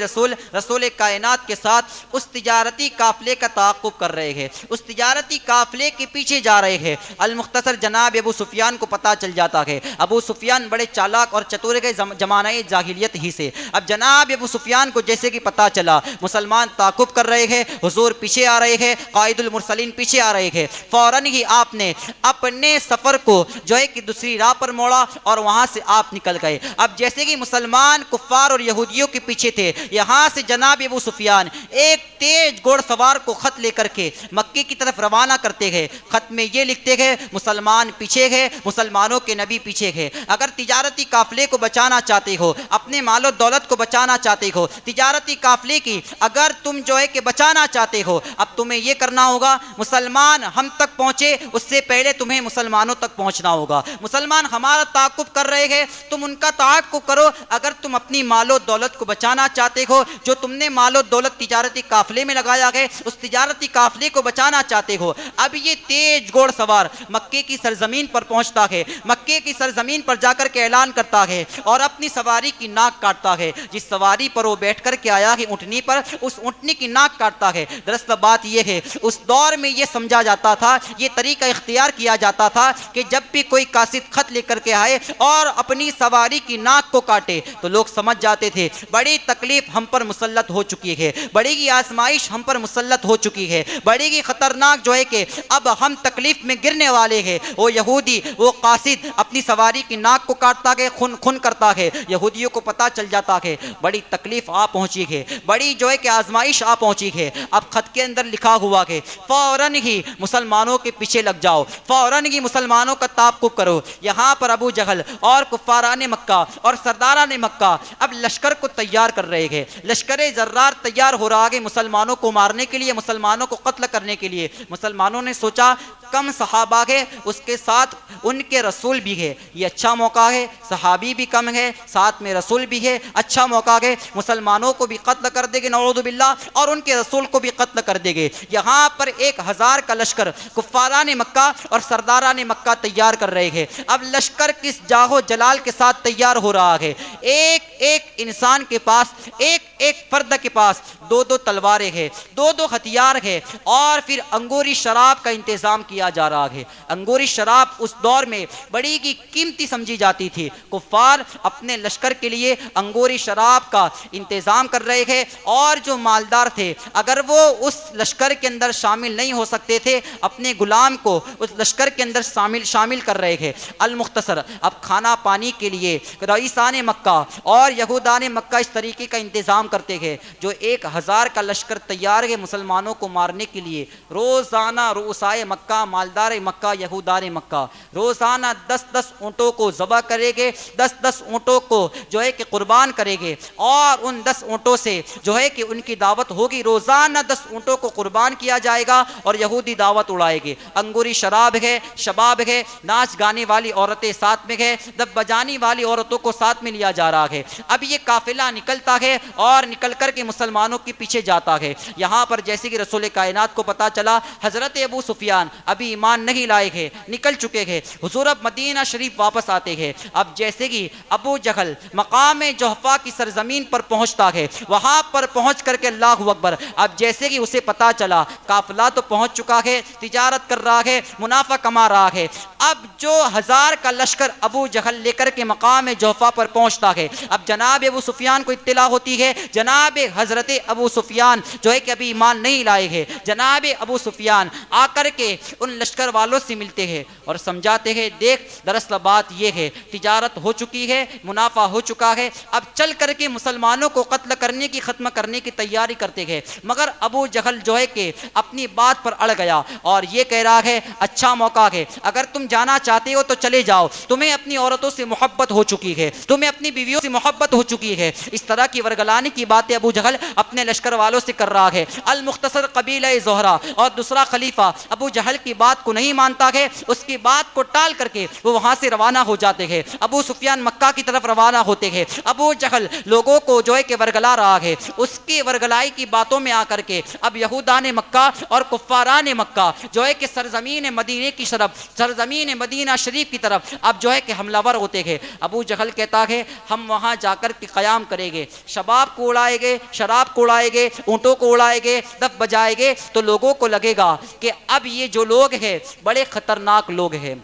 رسول کائنات کے ساتھ اس تجارتی قافلے کا تعاقب کر رہے ہیں، اس تجارتی قافلے کے پیچھے جا رہے ہیں۔ المختصر جناب ابو سفیان کو پتہ چل جاتا ہے، ابو سفیان بڑے چالاک اور چتور کے زمانہ جاہلیت ہی سے۔ اب جناب ابو سفیان کو جیسے کہ پتہ چلا مسلمان تعاقب کر رہے ہیں، حضور پیچھے آ رہے ہیں، قائد المرسلین پیچھے آ رہے ہیں، فوراً ہی آپ نے اپنے سفر کو جو ہے کہ دوسری راہ پر موڑا اور وہاں سے آپ نکل گئے۔ اب جیسے کہ مسلمان کفار اور یہودیوں کے پیچھے تھے، یہاں سے جناب ابو سفیان ایک تیز گھوڑ سوار کو خط لے کر کے مکے کی طرف روانہ کرتے ہیں۔ خط میں یہ لکھتے ہیں مسلمان پیچھے ہیں، مسلمانوں کے نبی پیچھے ہیں، اگر تجارتی قافلے کو بچانا چاہتے ہو، اپنے مال و دولت کو بچانا چاہتے ہو، تجارتی قافلے کی اگر تم جو ہے کہ بچانا چاہتے ہو، اب تمہیں یہ کرنا ہوگا مسلمان ہم تک پہنچے اس سے پہلے تمہیں مسلمانوں تک پہنچنا ہوگا۔ مسلمان ہمارا تعاقب کر رہے ہیں، تم ان کا تعاقب کرو۔ اگر تم اپنی مال و دولت کو بچانا چاہتے ہو، جو تم نے مال و دولت تجارتی قافلے میں لگایا ہے اس تجارتی قافلے کو بچانا چاہتے ہو۔ اب یہ تیز گھوڑ سوار مکے کی سرزمین پر پہنچتا ہے، مکے کی سرزمین پر جا کر کے اعلان کرتا ہے اور اپنی سواری کی ناک کاٹتا ہے۔ جس سواری پر وہ بیٹھ کر کے آیا ہے اونٹنی پر، اس اونٹنی کی ناک کاٹتا ہے۔ دراصل بات یہ ہے اس دور میں یہ سمجھا جاتا تھا، یہ طریقہ اختیار کیا جاتا تھا کہ جب بھی کوئی قاصد خط لے کر کے آئے اور اپنی سواری کی ناک کو کاٹے تو لوگ سمجھ جاتے تھے بڑی تکلیف ہم پر مسلط ہو چکی ہے، بڑی کی آزمائش ہم پر مسلط ہو چکی ہے، بڑی کی خطرناک جو ہے کہ اب ہم تکلیف میں گرنے والے ہیں۔ وہ یہودی وہ قاصد اپنی سواری کی ناک کو کاٹتا ہے، خون کرتا ہے، یہودیوں کو پتہ چل جاتا ہے بڑی تکلیف آ پہنچی ہے، بڑی جو ہے کہ آزمائش آ پہنچی ہے۔ اب خط کے اندر لکھا ہوا ہے فوراً ہی مسلمانوں کے پیچھے لگ جاؤ، فوراً ہی مسلمانوں کا تعاقب کرو۔ یہاں پر ابو جہل اور کفاران مکہ اور سرداران مکہ اب لشکر کو تیار کر رہے ہیں، لشکر زرار تیار ہو رہا ہے مسلمانوں کو مارنے کے لیے، مسلمانوں کو قتل کرنے کے لیے۔ مسلمانوں نے سوچا کم صحابہ ہے اس کے ساتھ ان کے رسول بھی ہے، یہ اچھا موقع ہے، صحابی بھی کم ہے ساتھ میں رسول بھی ہے، اچھا موقع ہے، مسلمانوں کو بھی قتل کر دے گے نعوذ باللہ اور ان کے رسول کو بھی قتل کر دے گے۔ یہاں پر 1000 کا لشکر کفاران مکہ اور سرداران مکہ تیار کر رہے ہیں۔ اب لشکر کس جاہو جلال کے ساتھ تیار ہو رہا ہے، ایک ایک انسان کے پاس، ایک ایک فرد کے پاس 2 تلواریں ہیں، 2 ہتھیار ہیں اور پھر انگوری شراب کا انتظام کیا جا رہا ہے۔ انگوری شراب اس دور میں بڑی کی قیمتی سمجھی جاتی تھی، کفار اپنے لشکر کے لیے انگوری شراب کا انتظام کر رہے ہیں اور جو مالدار تھے اگر وہ اس لشکر کے اندر شامل نہیں ہو سکتے تھے اپنے غلام کو اس لشکر کے اندر شامل کر رہے ہیں۔ المختصر اب کھانا پانی کے لیے رئیسان مکہ اور یہودان مکہ اس طریقے کا انتظام کرتے ہیں، جو 1000 کا لشکر تیار ہے مسلمانوں کو مارنے کے لیے۔ روزانہ رؤسائے مکہ، مالدار مکہ، یہودان مکہ روزانہ 10 اونٹوں کو ذبح کرے گے، 10 اونٹوں کو جو ہے کہ قربان کرے گے اور ان 10 اونٹوں سے جو ہے کہ ان کی دعوت ہوگی، روزانہ 10 اونٹوں کو قربان کیا جائے گا اور یہودی دعوت اڑائے گے۔ انگوری شراب ہے، شباب ہے، ناچ گانے والی عورتیں ساتھ میں ہے، دب بجانے والی عورتوں کو ساتھ میں لیا جا رہا ہے۔ اب یہ قافلہ نکلتا ہے اور نکل کر کے مسلمانوں کے پیچھے جاتا ہے۔ یہاں پر جیسے کہ رسول کائنات کو پتا چلا حضرت ابو سفیان ابھی ایمان نہیں لائے ہیں، نکل چکے ہیں، حضور اب مدینہ شریف واپس آتے ہیں۔ اب جیسے کہ ابو جہل مقام جحفہ کی سرزمین پر پہنچتا ہے، وہاں پر پہنچ کر کے اللہ اکبر، اب جیسے کہ اسے پتا چلا قافلہ تو پہنچ چکا ہے، تجارت کر رہا ہے، منافع کما رہا ہے۔ اب جو 1000 کا لشکر ابو جہل لے کر کے مقام جحفہ پر پہنچتا ہے، اب جناب ابو سفیان کو اطلاع ہوتی ہے جناب حضرت ابو سفیان جو ہے کہ ابھی ایمان نہیں لائے ہیں، جناب ابو سفیان آ کر کے ان لشکر والوں سے ملتے ہیں اور سمجھاتے ہیں دیکھ دراصل بات یہ ہے تجارت ہو چکی ہے، منافع ہو چکا ہے، اب چل کر کے مسلمانوں کو قتل کرنے کی ختم کرنے کی تیاری کرتے ہیں، مگر ابو جہل جو ہے کہ اپنی بات پر اڑ گیا اور یہ کہہ رہا ہے اچھا موقع ہے، اگر تم جانا چاہتے ہو تو چلے جاؤ، تمہیں اپنی عورتوں سے محبت ہو چکی ہے، تمہیں اپنی بیویوں سے محبت ہو چکی ہے، اس طرح کی ورگلانے کی باتیں ابو جہل اپنے لشکر والوں سے کر رہا ہے۔ المختصر قبیلہ زہرہ اور دوسرا خلیفہ ابو جہل کی بات کو نہیں مانتا ہے، اس کی بات کو ٹال کر کے وہ وہاں سے روانہ ہو جاتے ہیں، ابو سفیان مکہ کی طرف روانہ ہوتے ہیں، ابو جہل لوگوں کو جو ہے کہ ورگلا رہا ہے، اس کی ورگلائی کی باتوں میں آ کر کے اب یہودان مکہ اور کفاران مکہ جو ہے کہ سرزمین مدینے کی طرف، سرزمین مدینہ شریف کی طرف اب جو ہے کہ حملہ ور ہوتے ہیں۔ ابو جہل کہتا ہے ہم وہاں جا کر کے قیام کریں گے، شباب کو اڑائیں گے، شراب کو اڑائیں گے، اونٹوں کو اڑائیں گے، دف بجائیں گے، تو لوگوں کو لگے گا کہ اب یہ جو لوگ ہیں بڑے خطرناک لوگ ہیں۔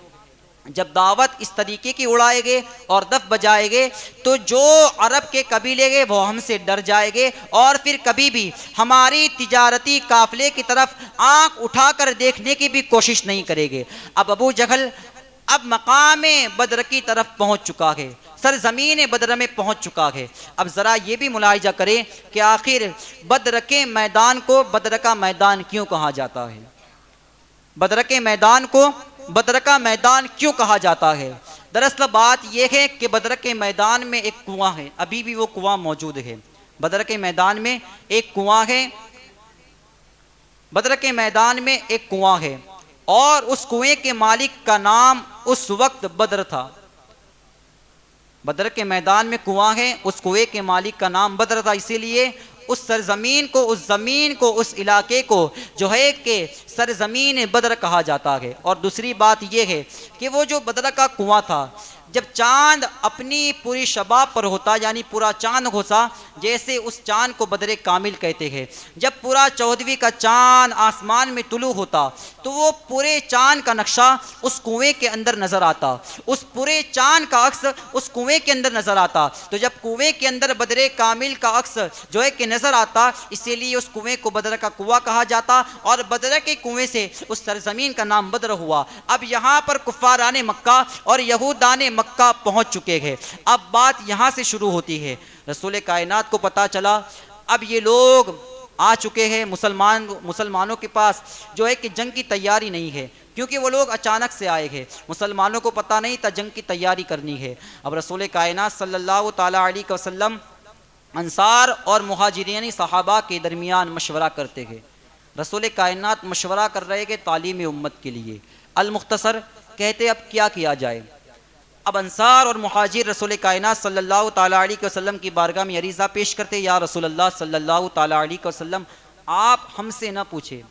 جب دعوت اس طریقے کی اڑائے گے اور دف بجائے گے تو جو عرب کے قبیلے گے وہ ہم سے ڈر جائے گے اور پھر کبھی بھی ہماری تجارتی قافلے کی طرف آنکھ اٹھا کر دیکھنے کی بھی کوشش نہیں کرے گے۔ اب ابو جہل اب مقام بدر کی طرف پہنچ چکا ہے، سرزمین بدر میں پہنچ چکا ہے۔ اب ذرا یہ بھی ملاحظہ کریں کہ آخر بدر کے میدان کو بدر کا میدان کیوں کہا جاتا ہے؟ بدر کے میدان کو بدر کا میدان کیوں کہا جاتا ہے؟ دراصل بات یہ ہے کہ بدر کے میدان میں ایک کنواں ہے، ابھی بھی وہ کنواں موجود ہے۔ بدر کے میدان میں ایک کنواں ہے، بدر کے میدان میں ایک کنواں ہے اور اس کنویں کے مالک کا نام اس وقت بدر تھا۔ بدر کے میدان میں کنواں ہے، اس کنویں کے مالک کا نام بدر تھا، اسی لیے اس سرزمین کو، اس زمین کو، اس علاقے کو جو ہے کہ سرزمین بدر کہا جاتا ہے۔ اور دوسری بات یہ ہے کہ وہ جو بدر کا کنواں تھا جب چاند اپنی پوری شباب پر ہوتا یعنی پورا چاند ہوتا، جیسے اس چاند کو بدر کامل کہتے ہیں، جب پورا 14ویں کا چاند آسمان میں طلوع ہوتا تو وہ پورے چاند کا نقشہ اس کنویں کے اندر نظر آتا، اس پورے چاند کا عکس اس کنویں کے اندر نظر آتا۔ تو جب کنویں کے اندر بدر کامل کا عکس جو ہے کہ نظر آتا، اسی لیے اس کنویں کو بدر کا کنواں کہا جاتا اور بدر کے کنویں سے اس سرزمین کا نام بدر ہوا۔ اب یہاں پر کفاران مکہ اور یہودان مکہ پہنچ چکے ہیں۔ اب بات یہاں سے شروع ہوتی ہے۔ رسول کائنات کو پتا چلا اب یہ لوگ آ چکے ہیں، مسلمانوں کے پاس جو ہے کہ جنگ کی تیاری نہیں ہے، کیونکہ وہ لوگ اچانک سے آئے ہیں، مسلمانوں کو پتہ نہیں تھا جنگ کی تیاری کرنی ہے۔ اب رسول کائنات صلی اللہ تعالیٰ علیہ وسلم انصار اور مہاجرین صحابہ کے درمیان مشورہ کرتے ہیں۔ رسول کائنات مشورہ کر رہے کہ تعلیم امت کے لیے۔ المختصر کہتے اب کیا کیا جائے؟ اب انصار اور مہاجر رسول کائنات صلی اللہ تعالیٰ علیہ وسلم کی بارگاہ میں عریضہ پیش کرتے، یا رسول اللہ صلی اللہ تعالیٰ علیہ وسلم آپ ہم سے نہ پوچھیں،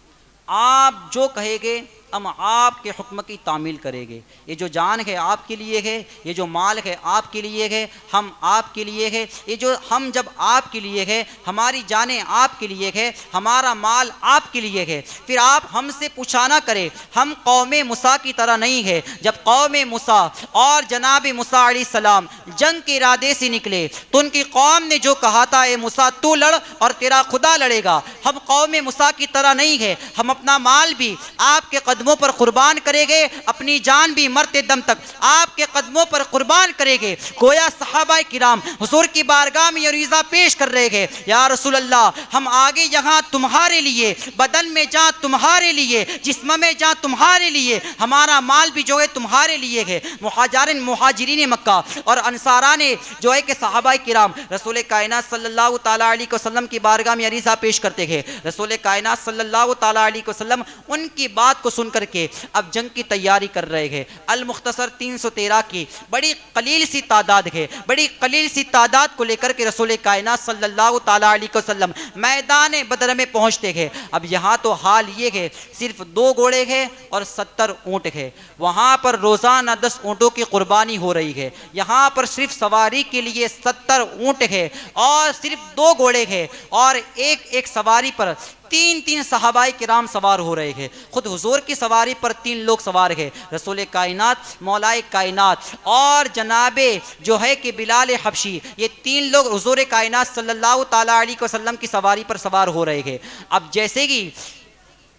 آپ جو کہے گے ہم آپ کے حکم کی تعمیل کریں گے۔ یہ جو جان ہے آپ کے لیے ہے، یہ جو مال ہے آپ کے لیے ہے، ہم آپ کے لیے ہے، یہ جو ہم جب آپ کے لیے ہے، ہماری جانیں آپ کے لیے ہے، ہمارا مال آپ کے لیے ہے، پھر آپ ہم سے پوچھا نہ کریں۔ ہم قوم موسیٰ کی طرح نہیں ہے، جب قوم موسیٰ اور جناب موسیٰ علیہ السلام جنگ کے ارادے سے نکلے تو ان کی قوم نے جو کہا تھا اے موسیٰ تو لڑ اور تیرا خدا لڑے گا۔ ہم قوم موسیٰ کی طرح نہیں ہے، ہم اپنا مال بھی آپ کے قدموں پر قربان کرے گے، اپنی جان بھی مرتے دم تک آپ کے قدموں پر قربان کرے گے۔ گویا صحابہ کرام حضور کی بارگاہ میں عریضہ پیش کر رہے ہیں، یا رسول اللہ ہم آگے یہاں تمہارے لیے، بدن میں جان تمہارے لیے، جسم میں جان تمہارے لیے، ہمارا مال بھی جو ہے تمہارے لیے ہے۔ مہاجرین مکہ اور انصاران جو ہے کہ صحابہ کرام رسول کائنات صلی اللہ تعالیٰ علیہ وسلم کی بارگاہ میں عریضہ پیش کرتے ہیں۔ رسول کائنات صلی اللہ تعالیٰ علیہ وسلم ان کی بات کو سن کر کے اب جنگ کی تیاری کر رہے ہیں۔ المختصر 313 کی بڑی قلیل سی تعداد ہے، بڑی قلیل سی تعداد کو لے کر کے رسول کائنات صلی اللہ تعالیٰ علیہ وسلم میدان بدر میں پہنچتے ہیں۔ اب یہاں تو حال یہ ہے صرف 2 گھوڑے ہیں اور 70 اونٹ ہے، وہاں پر روزانہ 10 اونٹوں کی قربانی ہو رہی ہے، یہاں پر صرف سواری کے لیے 70 اونٹ ہے اور صرف 2 گھوڑے ہیں اور ایک سواری پر تین تین صحابہ کرام سوار ہو رہے ہیں. خود حضور کی سواری پر 3 لوگ سوار ہیں، رسول کائنات، مولا کائنات اور جناب جو ہے کہ بلال حبشی. یہ 3 لوگ حضور کائنات صلی اللہ تعالیٰ علیہ وسلم کی سواری پر سوار ہو رہے ہیں. اب جیسے کہ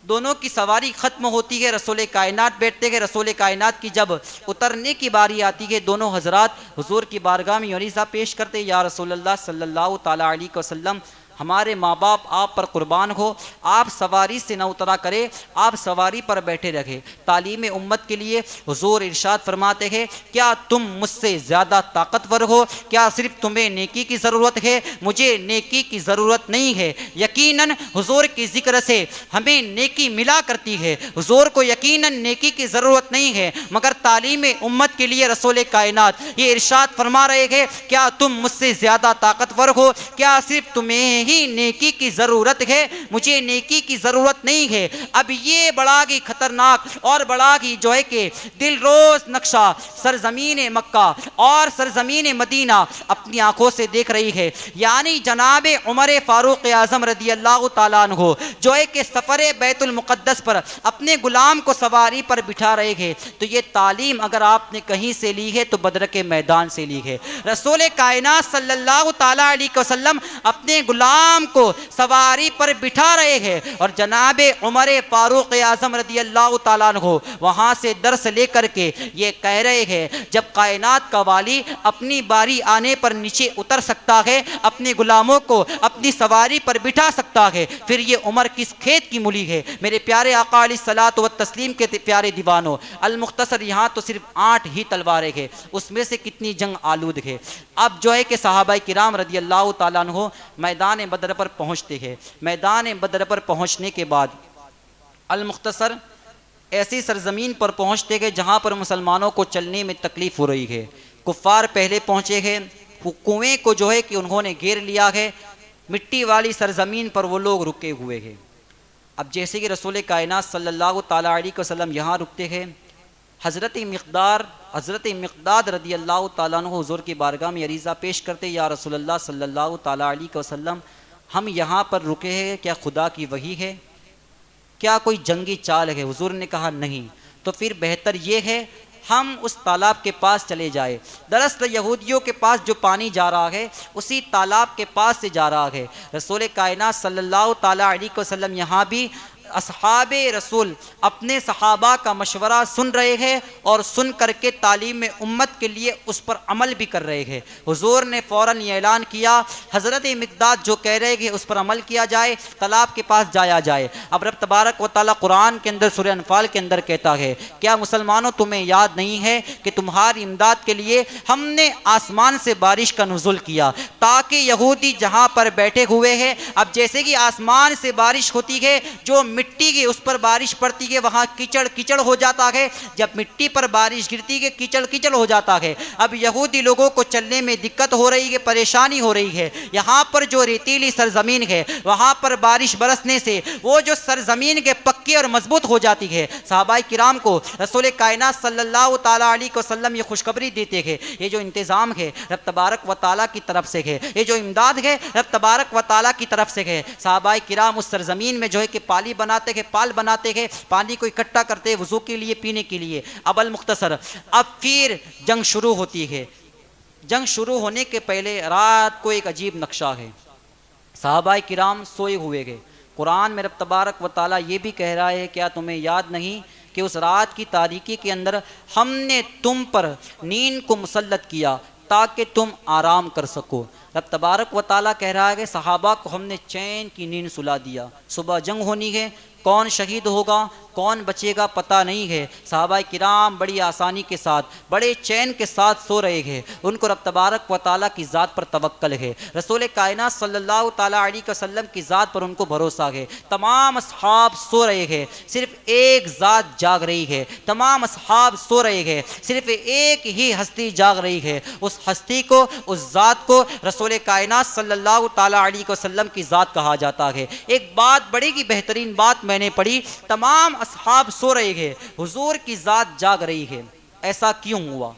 دونوں کی سواری ختم ہوتی ہے، رسول کائنات بیٹھتے ہیں. رسول کائنات کی جب اترنے کی باری آتی ہے، دونوں حضرات حضور کی بارگاہ میں عریضہ پیش کرتے ہیں، یا رسول اللہ صلی اللہ تعالیٰ علیہ وسلم، ہمارے ماں باپ آپ پر قربان ہو، آپ سواری سے نہ اترا کرے، آپ سواری پر بیٹھے رکھے. تعلیم امت کے لیے حضور ارشاد فرماتے ہیں، کیا تم مجھ سے زیادہ طاقتور ہو؟ کیا صرف تمہیں نیکی کی ضرورت ہے؟ مجھے نیکی کی ضرورت نہیں ہے. یقیناً حضور کی ذکر سے ہمیں نیکی ملا کرتی ہے. حضور کو یقیناً نیکی کی ضرورت نہیں ہے، مگر تعلیم امت کے لیے رسول کائنات یہ ارشاد فرما رہے ہیں، کیا تم مجھ سے زیادہ طاقتور ہو؟ کیا صرف تمہیں ہی نیکی کی ضرورت ہے؟ مجھے نیکی کی ضرورت نہیں ہے. اب یہ بڑا ہی خطرناک اور بڑا ہی جو ہے کہ دل روز نقشہ سرزمین مکہ اور سرزمین مدینہ اپنی آنکھوں سے دیکھ رہی ہے. یعنی جناب عمر فاروق اعظم رضی اللہ تعالیٰ عنہ جو ہے کہ سفر بیت المقدس پر اپنے غلام کو سواری پر بٹھا رہے ہیں. تو یہ تعلیم اگر آپ نے کہیں سے لی ہے تو بدر کے میدان سے لی ہے. رسول کائنات صلی اللہ تعالیٰ علیہ وسلم اپنے غلام کو سواری پر بٹھا رہے ہیں اور جناب عمر فاروق اعظم رضی اللہ تعالیٰ عنہ وہاں سے درس لے کر کے یہ کہہ رہے ہیں، جب کائنات کا والی اپنی باری آنے پر نیچے اتر سکتا ہے، اپنے غلاموں کو اپنی سواری پر بٹھا سکتا ہے، پھر یہ عمر کس کھیت کی مولی ہے؟ میرے پیارے آقا علیہ الصلوۃ والتسلیم کے پیارے دیوانوں، المختصر یہاں تو صرف 8 ہی تلواریں ہیں، اس میں سے کتنی جنگ آلود ہے. اب جو ہے کہ صحابہ کرام رضی اللہ تعالیٰ عنہ میدان بدر پر پہنچتے ہیں. میدان بدر پر پہنچنے کے بعد المختصر ایسی سرزمین پر پہنچتے ہیں جہاں پر مسلمانوں کو چلنے میں تکلیف ہو رہی ہے. کفار پہلے پہنچے ہیں، کنویں کو جو ہے کہ انہوں نے گھیر لیا ہے. مٹی والی سرزمین پر وہ لوگ رکے ہوئے ہیں. اب جیسے کہ رسول کائنات صلی اللہ تعالیٰ علیہ وسلم یہاں رکتے ہیں، حضرت مقداد رضی اللہ تعالیٰ عنہ حضور کی بارگاہ میں عریضہ پیش کرتے، یا رسول اللہ صلی اللہ تعالیٰ علیہ وسلم، ہم یہاں پر رکے ہیں، کیا خدا کی وحی ہے؟ کیا کوئی جنگی چال ہے؟ حضور نے کہا نہیں. تو پھر بہتر یہ ہے ہم اس تالاب کے پاس چلے جائے. دراصل یہودیوں کے پاس جو پانی جا رہا ہے اسی تالاب کے پاس سے جا رہا ہے. رسول کائنات صلی اللہ تعالیٰ علیہ وسلم یہاں بھی اصحاب رسول اپنے صحابہ کا مشورہ سن رہے ہیں اور سن کر کے تعلیم امت کے لیے اس پر عمل بھی کر رہے ہیں. حضور نے فوراً یہ اعلان کیا، حضرت مقداد جو کہہ رہے کہ اس پر عمل کیا جائے، تالاب کے پاس جایا جائے. اب رب تبارک و تعالیٰ قرآن کے اندر سورہ انفال کے اندر کہتا ہے، کیا مسلمانوں تمہیں یاد نہیں ہے کہ تمہاری امداد کے لیے ہم نے آسمان سے بارش کا نزول کیا تاکہ یہودی جہاں پر بیٹھے ہوئے ہیں، اب جیسے کہ آسمان سے بارش ہوتی ہے، جو مٹی کی اس پر بارش پڑتی ہے وہاں کیچڑ کیچڑ ہو جاتا ہے. جب مٹی پر بارش گرتی ہے کیچڑ کیچڑ ہو جاتا ہے. اب یہودی لوگوں کو چلنے میں دقت ہو رہی ہے، پریشانی ہو رہی ہے. یہاں پر جو ریتیلی سرزمین ہے وہاں پر بارش برسنے سے وہ جو سرزمین کے پکی اور مضبوط ہو جاتی ہے. صحابہ کرام کو رسول کائنات صلی اللہ تعالیٰ علیہ وسلم یہ خوشخبری دیتے ہیں، یہ جو انتظام ہے رب تبارک و تعالیٰ کی طرف سے ہے، یہ جو امداد ہے رب تبارک و تعالیٰ کی طرف سے ہے. صحابہ کرام اس سرزمین میں جو ہے کہ پالی بناتے ہیں، پال بناتے ہیں، پانی کو اکٹھا کرتے ہیں وضو کے لیے، پینے کے لیے. اب المختصر اب پھر جنگ شروع ہوتی ہے. جنگ شروع ہونے کے پہلے رات کو ایک عجیب نقشہ ہے. صحابہ کرام سوئے ہوئے گئے. قرآن میں رب تبارک و تعالیٰ یہ بھی کہہ رہا ہے، کیا تمہیں یاد نہیں کہ اس رات کی تاریکی کے اندر ہم نے تم پر نیند کو مسلط کیا تاکہ تم آرام کر سکو. رب تبارک و تعالیٰ کہہ رہا ہے کہ صحابہ کو ہم نے چین کی نیند سلا دیا. صبح جنگ ہونی ہے، کون شہید ہوگا کون بچے گا پتہ نہیں ہے. صحابہ کرام بڑی آسانی کے ساتھ بڑے چین کے ساتھ سو رہے ہیں. ان کو رب تبارک و تعالیٰ کی ذات پر توکل ہے، رسول کائنات صلی اللہ تعالیٰ علیہ وسلم کی ذات پر ان کو بھروسہ ہے. تمام اصحاب سو رہے ہیں، صرف ایک ذات جاگ رہی ہے. تمام اصحاب سو رہے ہیں، صرف ایک ہی ہستی جاگ رہی ہے. اس ہستی کو، اس ذات کو رسول کائنات صلی اللہ تعالیٰ علیہ وسلم کی ذات کہا جاتا ہے. ایک بات بڑی کی بہترین بات میں نے پڑھی، تمام اصحاب سو رہے ہیں، حضور کی ذات جاگ رہی ہے. ایسا کیوں ہوا؟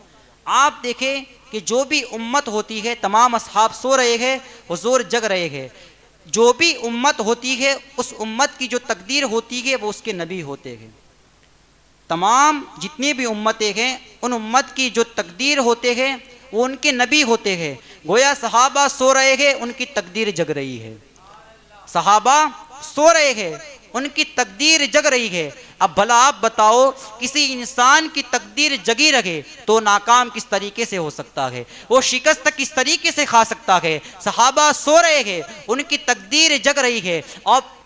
آپ دیکھیں کہ جو بھی امت ہوتی ہے تمام اصحاب سو رہے ہیں، حضور جگ رہے ہیں. جو بھی امت ہوتی ہے اس امت کی جو تقدیر ہوتی ہے وہ اس کے نبی ہوتے ہیں. تمام جتنی بھی امتیں ہیں ان امت کی جو تقدیر ہوتے ہیں وہ ان کے نبی ہوتے ہیں. گویا صحابہ سو رہے ہیں ان کی تقدیر جگ رہی ہے. صحابہ سو رہے ہیں ان کی تقدیر جگ رہی ہے. اب بھلا آپ بتاؤ کسی انسان کی تقدیر جگی رہے تو ناکام کس طریقے سے ہو سکتا ہے, وہ شکست کس طریقے سے کھا سکتا ہے. صحابہ سو رہے ہیں ان کی تقدیر جگ رہی ہے.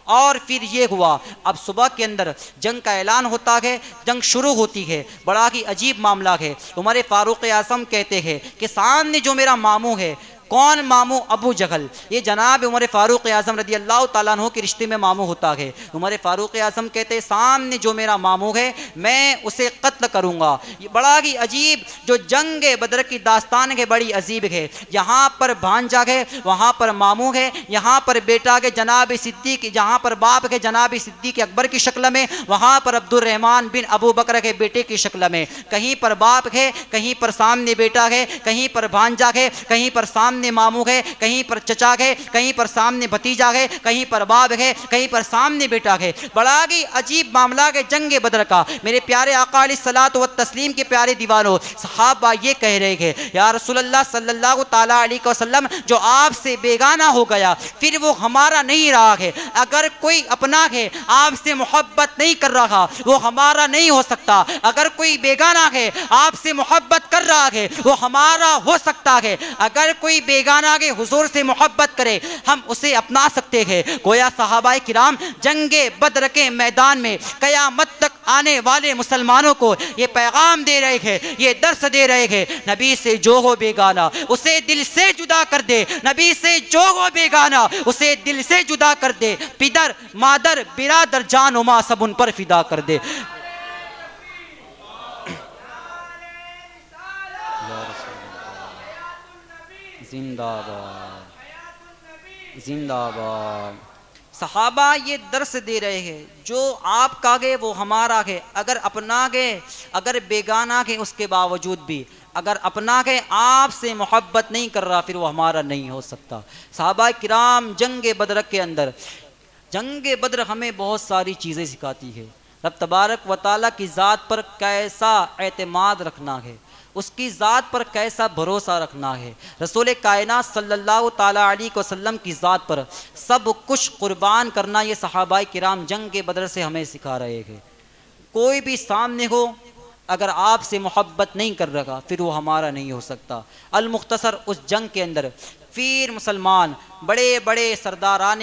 اور پھر یہ ہوا, اب صبح کے اندر جنگ کا اعلان ہوتا ہے, جنگ شروع ہوتی ہے. بڑا ہی عجیب معاملہ ہے. عمر فاروق اعظم کہتے ہیں کہ سامنے جو میرا ماموں ہے, کون ماموں؟ ابو جہل. یہ جناب عمر فاروق اعظم رضی اللہ تعالیٰ عنہ کے رشتے میں ماموں ہوتا ہے. عمر فاروق اعظم کہتے ہیں سامنے جو میرا ماموں ہے میں اسے قتل کروں گا. یہ بڑا ہی عجیب جو جنگ بدر کی داستان ہے بڑی عجیب ہے. یہاں پر بھانجا ہے, وہاں پر ماموں ہے, یہاں پر بیٹا ہے جناب صدیق, جہاں پر باپ ہے جناب صدیق اکبر کی شکل میں, وہاں پر عبد الرحمن بن ابو بکر کے بیٹے کی شکل میں. کہیں پر باپ ہے, کہیں پر سامنے بیٹا ہے, کہیں پر بھانجا ہے, کہیں پر سامنے ماموں ہے, کہیں پر چچا ہے, کہیں پر سامنے بھتیجا ہے, کہیں پر باپ ہے, کہیں پر سامنے بیٹا ہے. بڑا ہی عجیب معاملہ ہے جنگ بدر کا. میرے پیارے آقا علیہ الصلوۃ والتسلیم کے پیارے دیوانوں, صحابہ یہ کہہ رہے ہیں یا رسول اللہ صلی اللہ تعالیٰ علیہ وسلم جو آپ سے بیگانہ ہو گیا پھر وہ ہمارا نہیں رہا ہے. اگر کوئی اپنا ہے آپ سے محبت نہیں کر رہا وہ ہمارا نہیں ہو سکتا. اگر کوئی بیگانہ ہے آپ سے محبت کر رہا ہے وہ ہمارا ہو سکتا ہے. اگر کوئی بیگانہ کے حضور سے محبت کرے ہم اسے اپنا سکتے ہیں. گویا صحابہ کرام جنگ بدر کے میدان میں قیامت تک آنے والے مسلمانوں کو یہ پیغام دے رہے ہیں, یہ درس دے رہے ہیں, نبی سے جو ہو بیگانہ اسے دل سے جدا کر دے. نبی سے جو ہو بیگانہ اسے دل سے جدا کر دے. پدر مادر برادر جان و ماں سب ان پر فدا کر دے. زندہ باد, زندہ باد. صحابہ یہ درس دے رہے ہیں جو آپ کا گئے وہ ہمارا ہے. اگر اپنا گئے اگر بیگانہ گئے اس کے باوجود بھی اگر اپنا گئے آپ سے محبت نہیں کر رہا پھر وہ ہمارا نہیں ہو سکتا. صحابہ کرام جنگ بدر کے اندر, جنگ بدر ہمیں بہت ساری چیزیں سکھاتی ہے. رب تبارک و تعالیٰ کی ذات پر کیسا اعتماد رکھنا ہے, اس کی ذات پر کیسا بھروسہ رکھنا ہے. رسول کائنات صلی اللہ تعالیٰ علیہ وسلم کی ذات پر سب کچھ قربان کرنا یہ صحابہ کرام جنگ بدر سے ہمیں سکھا رہے ہیں. کوئی بھی سامنے ہو اگر آپ سے محبت نہیں کر رہا پھر وہ ہمارا نہیں ہو سکتا. المختصر اس جنگ کے اندر پھر مسلمان بڑے بڑے سرداران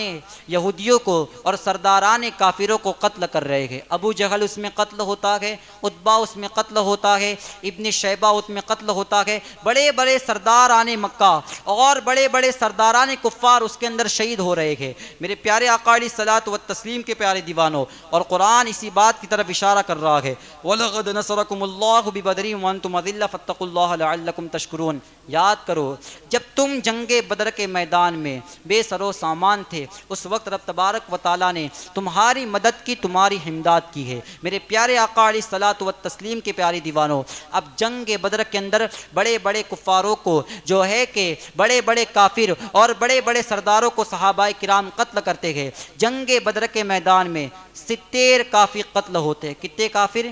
یہودیوں کو اور سرداران کافروں کو قتل کر رہے ہیں. ابو جہل اس میں قتل ہوتا ہے, عتبہ اس میں قتل ہوتا ہے, ابن شیبہ اس میں قتل ہوتا ہے. بڑے بڑے سرداران مکہ اور بڑے بڑے سرداران کفار اس کے اندر شہید ہو رہے ہیں. میرے پیارے آقا علیہ الصلوۃ والتسلیم کے پیارے دیوانوں, اور قرآن اسی بات کی طرف اشارہ کر رہا ہے وَلَقَدْ نَصَرَكُمُ اللَّهُ بِبَدْرٍ وَأَنْتُمْ أَذِلَّةٌ فَاتَّقُوا اللَّهَ لَعَلَّكُمْ تَشْكُرُونَ. یاد کرو جب تم جنگ بدر کے میدان میں بے سر و سامان تھے اس وقت رب تبارک و تعالیٰ نے تمہاری مدد کی, تمہاری امداد کی ہے. میرے پیارے آقا علیہ الصلوۃ والتسلیم کے پیارے دیوانوں, اب جنگ بدر کے اندر بڑے بڑے کفاروں کو جو ہے کہ بڑے بڑے کافر اور بڑے بڑے سرداروں کو صحابہ کرام قتل کرتے ہیں. جنگ بدر کے میدان میں 70 کافر قتل ہوتے. کتنے کافر؟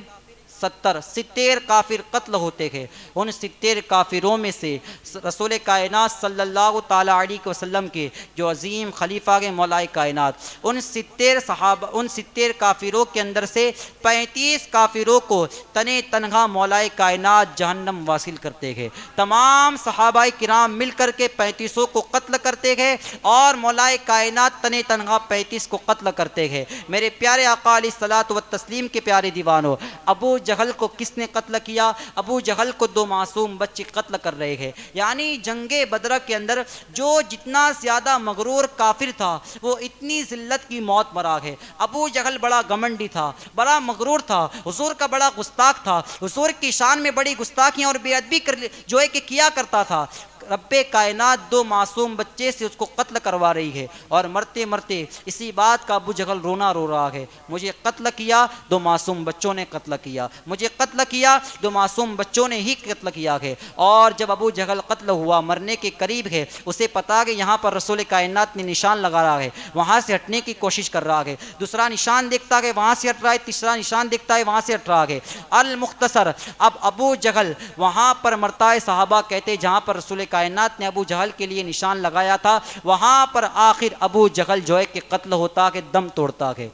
70 کافر قتل ہوتے ہیں. ان 70 کافروں میں سے رسول کائنات صلی اللہ تعالیٰ علیہ وسلم کے جو عظیم خلیفہ کے مولا کائنات ان 70 کافروں کے اندر سے 35 کافروں کو تنے تنہا مولا کائنات جہنم واصل کرتے ہیں. تمام صحابہ کرام مل کر کے 35 کو قتل کرتے ہیں اور مولا کائنات تنے تنہا 35 کو قتل کرتے ہیں. میرے پیارے آقا علیہ الصلوۃ والتسلیم کے پیارے دیوانوں, ابو جہل کو کس نے قتل کیا؟ ابو جہل کو 2 معصوم بچے قتل کر رہے ہیں. یعنی جنگ بدر کے اندر جو جتنا زیادہ مغرور کافر تھا وہ اتنی ذلت کی موت مرا ہے. ابو جہل بڑا گمنڈی تھا, بڑا مغرور تھا, حضور کا بڑا گستاخ تھا, حضور کی شان میں بڑی گستاخیاں اور بے ادبی جو ہے کہ کیا کرتا تھا. رب کائنات دو معصوم بچے سے اس کو قتل کروا رہی ہے، اور مرتے مرتے اسی بات کا ابو جہل رونا رو رہا ہے، مجھے قتل کیا دو معصوم بچوں نے قتل کیا، مجھے قتل کیا دو معصوم بچوں نے ہی قتل کیا ہے۔ اور جب ابو جہل قتل ہوا، مرنے کے قریب ہے، اسے پتا کہ یہاں پر رسول کائنات نے نشان لگا رہا ہے، وہاں سے ہٹنے کی کوشش کر رہا ہے، دوسرا نشان دیکھتا ہے وہاں سے ہٹ رہا ہے، تیسرا نشان دیکھتا ہے وہاں سے ہٹ رہا ہے۔ المختصر، اب ابو جہل وہاں پر مرتا ہے، صحابہ کہتے جہاں پر رسول کائنات نے ابو جہل کے لیے نشان لگایا تھا وہاں پر آخر ابو جہل جو ہے کہ قتل ہوتا ہے، دم توڑتا ہے۔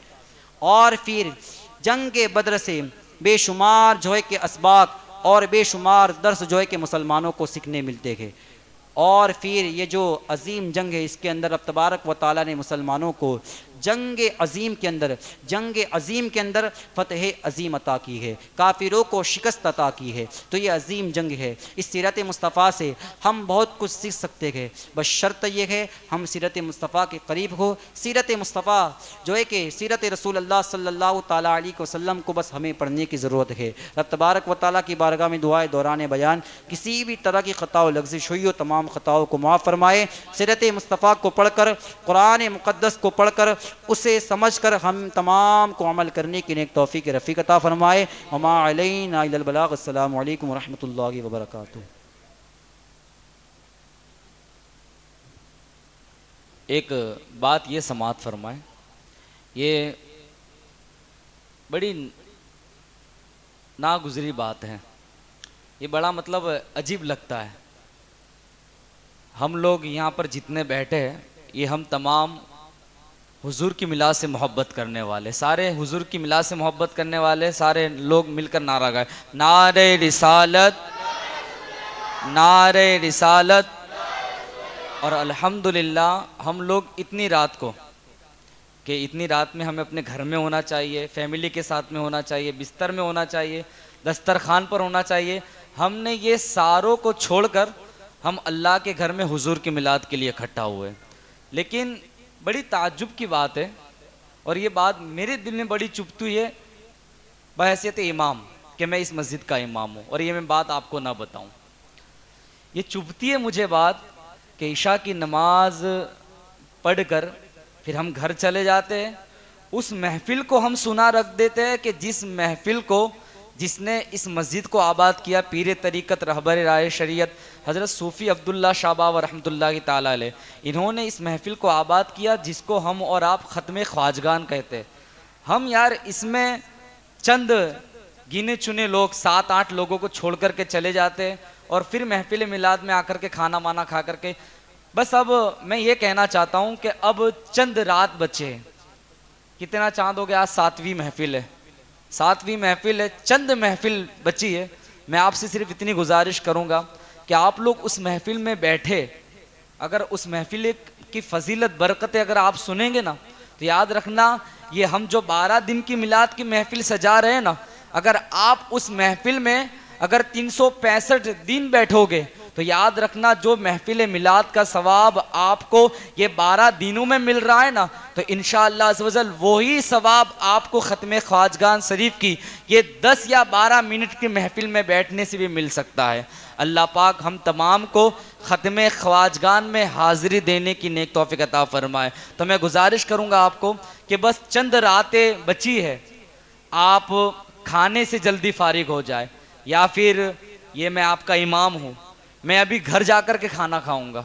اور پھر جنگ بدر سے بے شمار جو ہے کہ اسباق اور بے شمار درس جو ہے کہ مسلمانوں کو سیکھنے ملتے ہیں۔ اور پھر یہ جو عظیم جنگ ہے، اس کے اندر اب تبارک و تعالیٰ نے مسلمانوں کو جنگ عظیم کے اندر فتح عظیم عطا کی ہے، کافروں کو شکست عطا کی ہے۔ تو یہ عظیم جنگ ہے، اس سیرت مصطفیٰ سے ہم بہت کچھ سیکھ سکتے ہیں، بس شرط یہ ہے ہم سیرت مصطفیٰ کے قریب ہو۔ سیرت مصطفیٰ جو ہے کہ سیرت رسول اللہ صلی اللہ تعالیٰ علیہ وسلم کو بس ہمیں پڑھنے کی ضرورت ہے۔ رب تبارک و تعالیٰ کی بارگاہ میں دعائے دوران بیان کسی بھی طرح کی خطا و لغزش ہوئی ہو، تمام خطاؤں کو معاف فرمائے۔ سیرت مصطفیٰ کو پڑھ کر، قرآن مقدس کو پڑھ کر، اسے سمجھ کر ہم تمام کو عمل کرنے کی نیک توفیق رفیق عطا فرمائے۔ وما علینا الا البلاغ۔ السلام علیکم ورحمۃ اللہ وبرکاتہ۔ ایک بات یہ سماعت فرمائے، یہ بڑی ناگزری بات ہے، یہ بڑا مطلب عجیب لگتا ہے۔ ہم لوگ یہاں پر جتنے بیٹھے ہیں، یہ ہم تمام حضور کی میلاد سے محبت کرنے والے، سارے حضور کی میلاد سے محبت کرنے والے سارے لوگ مل کر نعرہ گائے، نعرہ رسالت، نعرہ رسالت۔ اور الحمدللہ ہم لوگ اتنی رات کو، کہ اتنی رات میں ہمیں اپنے گھر میں ہونا چاہیے، فیملی کے ساتھ میں ہونا چاہیے، بستر میں ہونا چاہیے، دسترخوان پر ہونا چاہیے، ہم نے یہ ساروں کو چھوڑ کر ہم اللہ کے گھر میں حضور کی میلاد کے لیے اکٹھا ہوئے۔ لیکن بڑی تعجب کی بات ہے، اور یہ بات میرے دل میں بڑی چبھتی ہوئی ہے بحیثیت امام، کہ میں اس مسجد کا امام ہوں، اور یہ میں بات آپ کو نہ بتاؤں۔ یہ چبھتی ہے مجھے بات کہ عشاء کی نماز پڑھ کر پھر ہم گھر چلے جاتے ہیں، اس محفل کو ہم سنا رکھ دیتے ہیں کہ جس محفل کو، جس نے اس مسجد کو آباد کیا، پیر طریقت رہبر رائے شریعت حضرت صوفی عبداللہ شاہ بابا رحمۃ اللہ تعالیٰ علیہ، انہوں نے اس محفل کو آباد کیا جس کو ہم اور آپ ختم خواجگان کہتے ہیں۔ ہم یار اس میں چند گنے چنے لوگ، 7-8 لوگوں کو چھوڑ کر کے چلے جاتے ہیں، اور پھر محفل میلاد میں آ کر کے کھانا وانا کھا کر کے بس۔ اب میں یہ کہنا چاہتا ہوں کہ اب چند رات بچے ہیں، کتنا چاند ہو گیا، آج 7ویں محفل ہے، 7ویں محفل ہے، چند محفل بچی ہے۔ میں آپ سے صرف اتنی گزارش کروں گا کہ آپ لوگ اس محفل میں بیٹھے، اگر اس محفل کی فضیلت برکتیں اگر آپ سنیں گے نا، تو یاد رکھنا یہ ہم جو 12 دن کی میلاد کی محفل سجا رہے ہیں نا، اگر آپ اس محفل میں اگر 365 دن بیٹھو گے تو یاد رکھنا جو محفل میلاد کا ثواب آپ کو یہ 12 دنوں میں مل رہا ہے نا، تو انشاءاللہ عز و جل وہی ثواب آپ کو ختم خواجگان شریف کی یہ 10 یا 12 منٹ کی محفل میں بیٹھنے سے بھی مل سکتا ہے۔ اللہ پاک ہم تمام کو ختم خواجگان میں حاضری دینے کی نیک توفیق عطا فرمائے۔ تو میں گزارش کروں گا آپ کو کہ بس چند راتیں بچی ہے، آپ کھانے سے جلدی فارغ ہو جائے، یا پھر یہ میں آپ کا امام ہوں، میں ابھی گھر جا کر کے کھانا کھاؤں گا،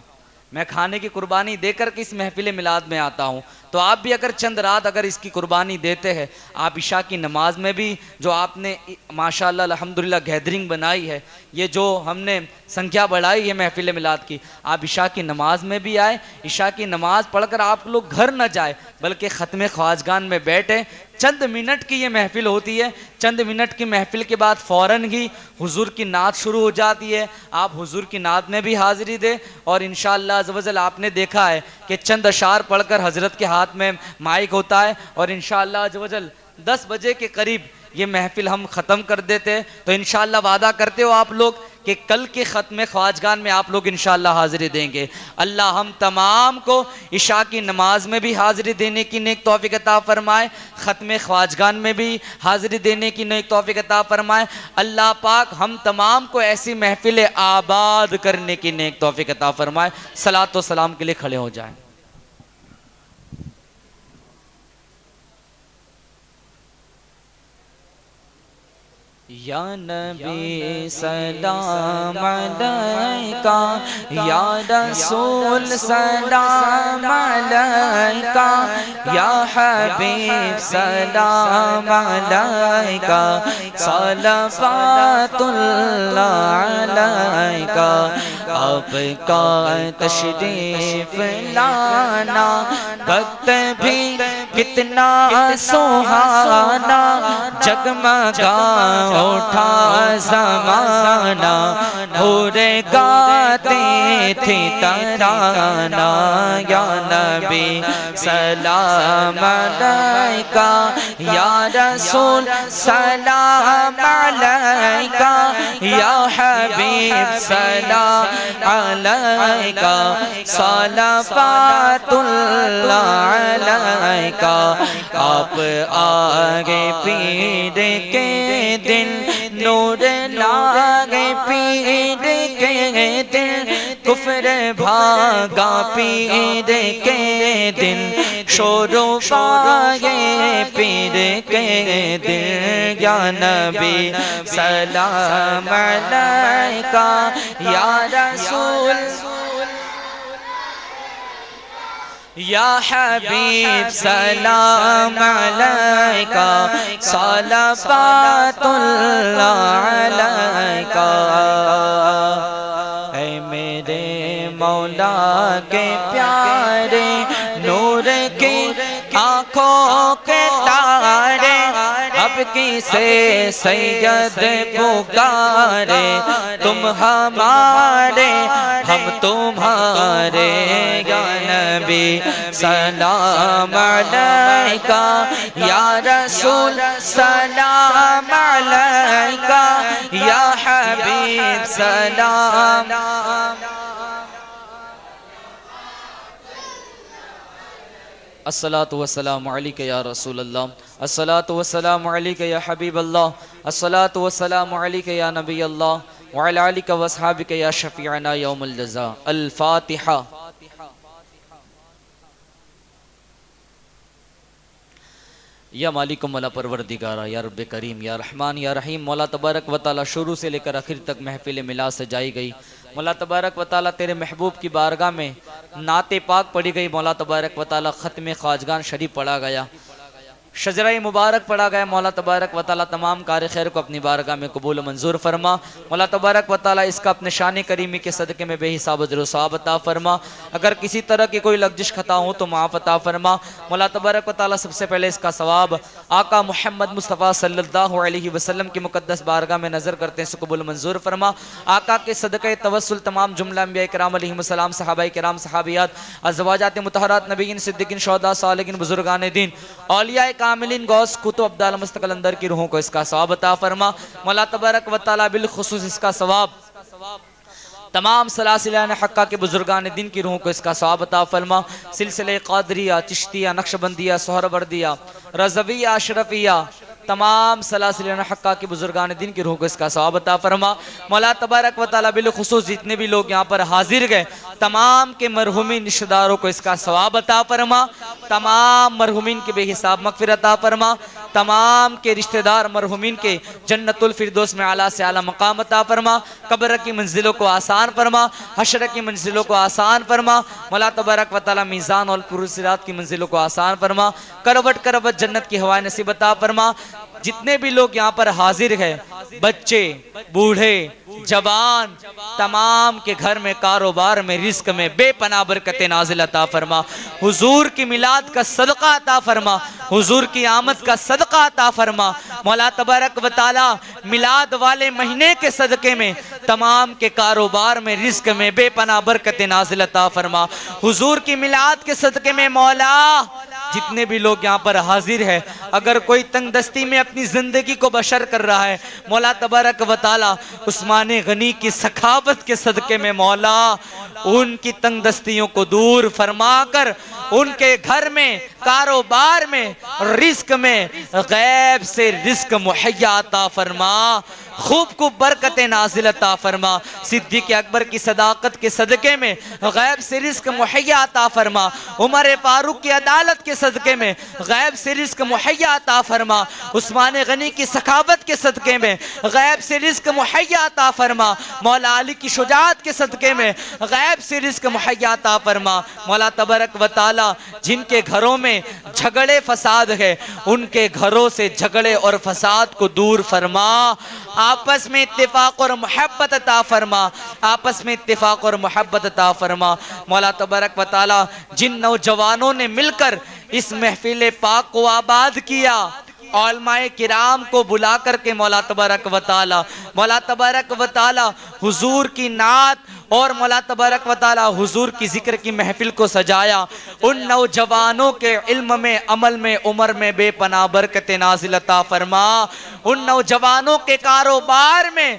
میں کھانے کی قربانی دے کر کے اس محفل میلاد میں آتا ہوں، تو آپ بھی اگر چند رات اگر اس کی قربانی دیتے ہیں، آپ عشاء کی نماز میں بھی جو آپ نے ماشاءاللہ الحمدللہ گیدرنگ بنائی ہے، یہ جو ہم نے سنکھیا بڑھائی ہے محفل میلاد کی، آپ عشاء کی نماز میں بھی آئے، عشاء کی نماز پڑھ کر آپ لوگ گھر نہ جائے بلکہ ختم خواجگان میں بیٹھے۔ چند منٹ کی یہ محفل ہوتی ہے، چند منٹ کی محفل کے بعد فوراً ہی حضور کی نعت شروع ہو جاتی ہے، آپ حضور کی نعت میں بھی حاضری دیں، اور انشاءاللہ عز و جل آپ نے دیکھا ہے کہ چند اشعار پڑھ کر حضرت کے ہاتھ میں مائک ہوتا ہے، اور انشاءاللہ عز و جل 10 بجے کے قریب یہ محفل ہم ختم کر دیتے ہیں۔ تو انشاءاللہ وعدہ کرتے ہو آپ لوگ کہ کل کے ختم خواجگان میں آپ لوگ انشاءاللہ حاضری دیں گے۔ اللہ ہم تمام کو عشاء کی نماز میں بھی حاضری دینے کی نیک توفیق عطا فرمائے، ختم خواجگان میں بھی حاضری دینے کی نیک توفیق عطا فرمائے۔ اللہ پاک ہم تمام کو ایسی محفل آباد کرنے کی نیک توفیق عطا فرمائے۔ صلاۃ و سلام کے لیے کھڑے ہو جائیں۔ یا نبی سلام علیکہ، یا رسول سلام علیکہ، یا حبیب سلام علیکہ، صلوات اللہ علیکہ۔ آپ کا تشریف لانا وقت بھی کتنا سہانا، جگمگا اٹھا زمانہ، حورے گاتے تھے ترانہ۔ یا نبی سلام علیکہ، یا رسول سلام علیکہ، یا حبیب سلام علیکہ، صلوات اللہ علیکہ۔ آپ آگے پیر کے دن، نور لاگے پیر کے دن، کفر بھاگا پیر کے دن، شور و پائے پیر کے دن۔ یا نبی سلام علیکہ، یا رسول یا حبیب سلام علیکہ، صلوات اللہ علیکہ۔ اے میرے مولا کے پیارے، نور کی آنکھوں کے تارے، اب کسے سید پکارے، تم ہمارے ہم تمہارے۔ یا نبی سلام علیکہ، یا رسول سلام علیکہ، یا حبیب سلام۔ الصلاۃ والسلام علیک یا رسول اللہ، الصلاۃ والسلام علیک یا حبیب اللہ، الصلاۃ والسلام علیک یا نبی اللہ، وعلی آلک واصحابک یا شفیعنا یوم الجزاء۔ الفاتحہ۔ یا مالک مولا پروردگارہ، یا رب کریم، یا رحمان، یا رحیم، مولا تبارک و تعالی شروع سے لے کر آخر تک محفل میلاد سجائی گئی۔ مولا تبارک و تعالی تیرے محبوب کی بارگاہ میں نعت پاک پڑھی گئی۔ مولا تبارک و تعالی ختم خواجگان شریف پڑھا گیا، شجرہ مبارک پڑھا گیا۔ مولا تبارک و تعالی تمام کار خیر کو اپنی بارگاہ میں قبول و منظور فرما۔ مولا تبارک و تعالی اس کا اپنے شان کریمی کے صدقے میں بے حساب اجر و ثواب عطا فرما۔ اگر کسی طرح کی کوئی لغزش خطا ہو تو معاف عطا فرما۔ مولا تبارک و تعالی سب سے پہلے اس کا ثواب آقا محمد مصطفیٰ صلی اللہ علیہ وسلم کی مقدس بارگاہ میں نظر کرتے ہیں، قبول و منظور فرما۔ آقا کے صدقہ توسل تمام جملہ انبیاء کرام علیہم السلام، صحابہ کرام، صحابیات، ازواجات مطہرات، نبیین، صدیقین، شہداء، صالحین، بزرگان دین، اولیاء کاملین، غوث، کتب، ابدال، مستقل اندر کی روحوں کو اس کا ثواب عطا فرما۔ مولا تبارک و تعالی بالخصوص اس کا ثواب تمام سلاسلہ حقہ کے بزرگان دین کی روحوں کو اس کا ثواب عطا فرما۔ سلسلہ قادریہ، چشتیہ، نقشبندیہ، سہروردیہ، رضویہ، اشرفیہ، تمام سلاسل حقہ کے بزرگان دین کی روح کو اس کا ثواب عطا فرما۔ مولا تبارک و تعالی بالخصوص جتنے بھی لوگ یہاں پر حاضر گئے تمام کے مرحومین رشتہ داروں کو اس کا ثواب عطا فرما۔ تمام مرحومین کے بے حساب مغفرت عطا فرما۔ تمام کے رشتہ دار مرحومین کے جنت الفردوس میں اعلیٰ سے اعلیٰ مقام عطا فرما۔ قبر کی منزلوں کو آسان فرما، حشر کی منزلوں کو آسان فرما۔ مولا تبارک و تعالی میزان اور پرصراط کی منزلوں کو آسان فرما۔ کروٹ کروٹ جنت کی ہوائیں نصیب عطا فرما۔ جتنے بھی لوگ یہاں پر حاضر ہیں، بچے، بوڑھے، جوان، تمام کے گھر میں، کاروبار میں، رزق میں بے پناہ برکت نازل عطا فرما۔ حضور کی میلاد کا صدقہ عطا فرما، حضور کی آمد کا صدقہ عطا فرما۔ مولا تبارک و تعالی میلاد والے مہینے کے صدقے میں تمام کے کاروبار میں، رزق میں بے پناہ برکت نازل عطا فرما۔ حضور کی میلاد کے صدقے میں مولا جتنے بھی لوگ یہاں پر حاضر ہیں، اگر کوئی تنگ دستی میں اپنی زندگی کو بشر کر رہا ہے، مولا تبارک و تعالی عثمان غنی کی سخاوت کے صدقے میں مولا ان کی تنگ دستیوں کو دور فرما کر ان کے گھر میں، کاروبار میں، رزق میں غیب سے رزق مہیا عطا فرما، خوب کو برکت نازل عطا فرما، صدیق اکبر کی صداقت کے صدقے میں غیب سے رزق مہیا عطا فرما، عمر فاروق کی عدالت کے صدقے میں غیب سے رزق مہیا عطا فرما، عثمان غنی کی سخاوت کے صدقے میں غیب سے رزق مہیا عطا فرما، مولا علی کی شجاعت کے صدقے میں غیب سے رزق مہیا عطا فرما۔ مولا تبارک و تعالی جن کے گھروں میں جھگڑے فساد ہے ان کے گھروں سے جھگڑے اور فساد کو دور فرما، آپس میں اتفاق اور محبت عطا فرما، آپس میں اتفاق اور محبت عطا فرما۔ مولا تبارک و تعالی جن نوجوانوں نے مل کر اس محفل پاک کو آباد کیا، علماء کرام کو بلا کر کے مولا تبارک و تعالی حضور کی نعت اور مولا تبارک و تعالی حضور کی ذکر کی محفل کو سجایا، ان نوجوانوں کے علم میں، عمل میں، عمر میں بے پناہ برکت نازل عطا فرما، ان نوجوانوں کے کاروبار میں،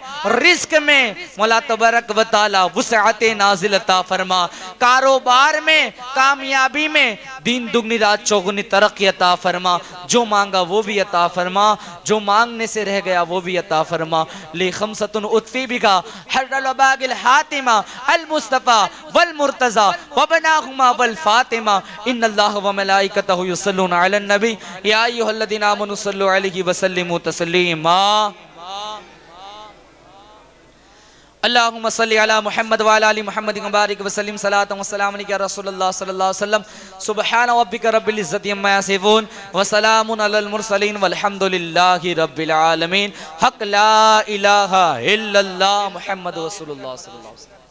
رزق میں مولا تبارک و تعالی وسعت نازل عطا فرما، کاروبار میں، کامیابی میں دین دگنی رات چوگنی ترقی عطا فرما، جو مانگا وہ بھی عطا فرما، جو مانگنے سے رہ گیا وہ بھی عطا فرما۔ لی خمسۃ اطفی بکا حر الوباغ الحاتمہ المصطفى والمرتضى وبناهما والفاطمہ ان اللہ وملائکتہ یصلون علی النبی یا ایھا الذین آمنوا صلوا علیہ وسلموا تسلیما۔ اللہم صلی علی محمد وعلی آل محمد مبارک وسلم صلاۃ و سلام علیک یا رسول اللہ صلی اللہ علیہ وسلم۔ سبحان ربک رب العزۃ عما یصفون وسلام علی المرسلین والحمد للہ رب العالمین۔ حق لا الہ الا اللہ محمد رسول اللہ صلی اللہ علیہ وسلم۔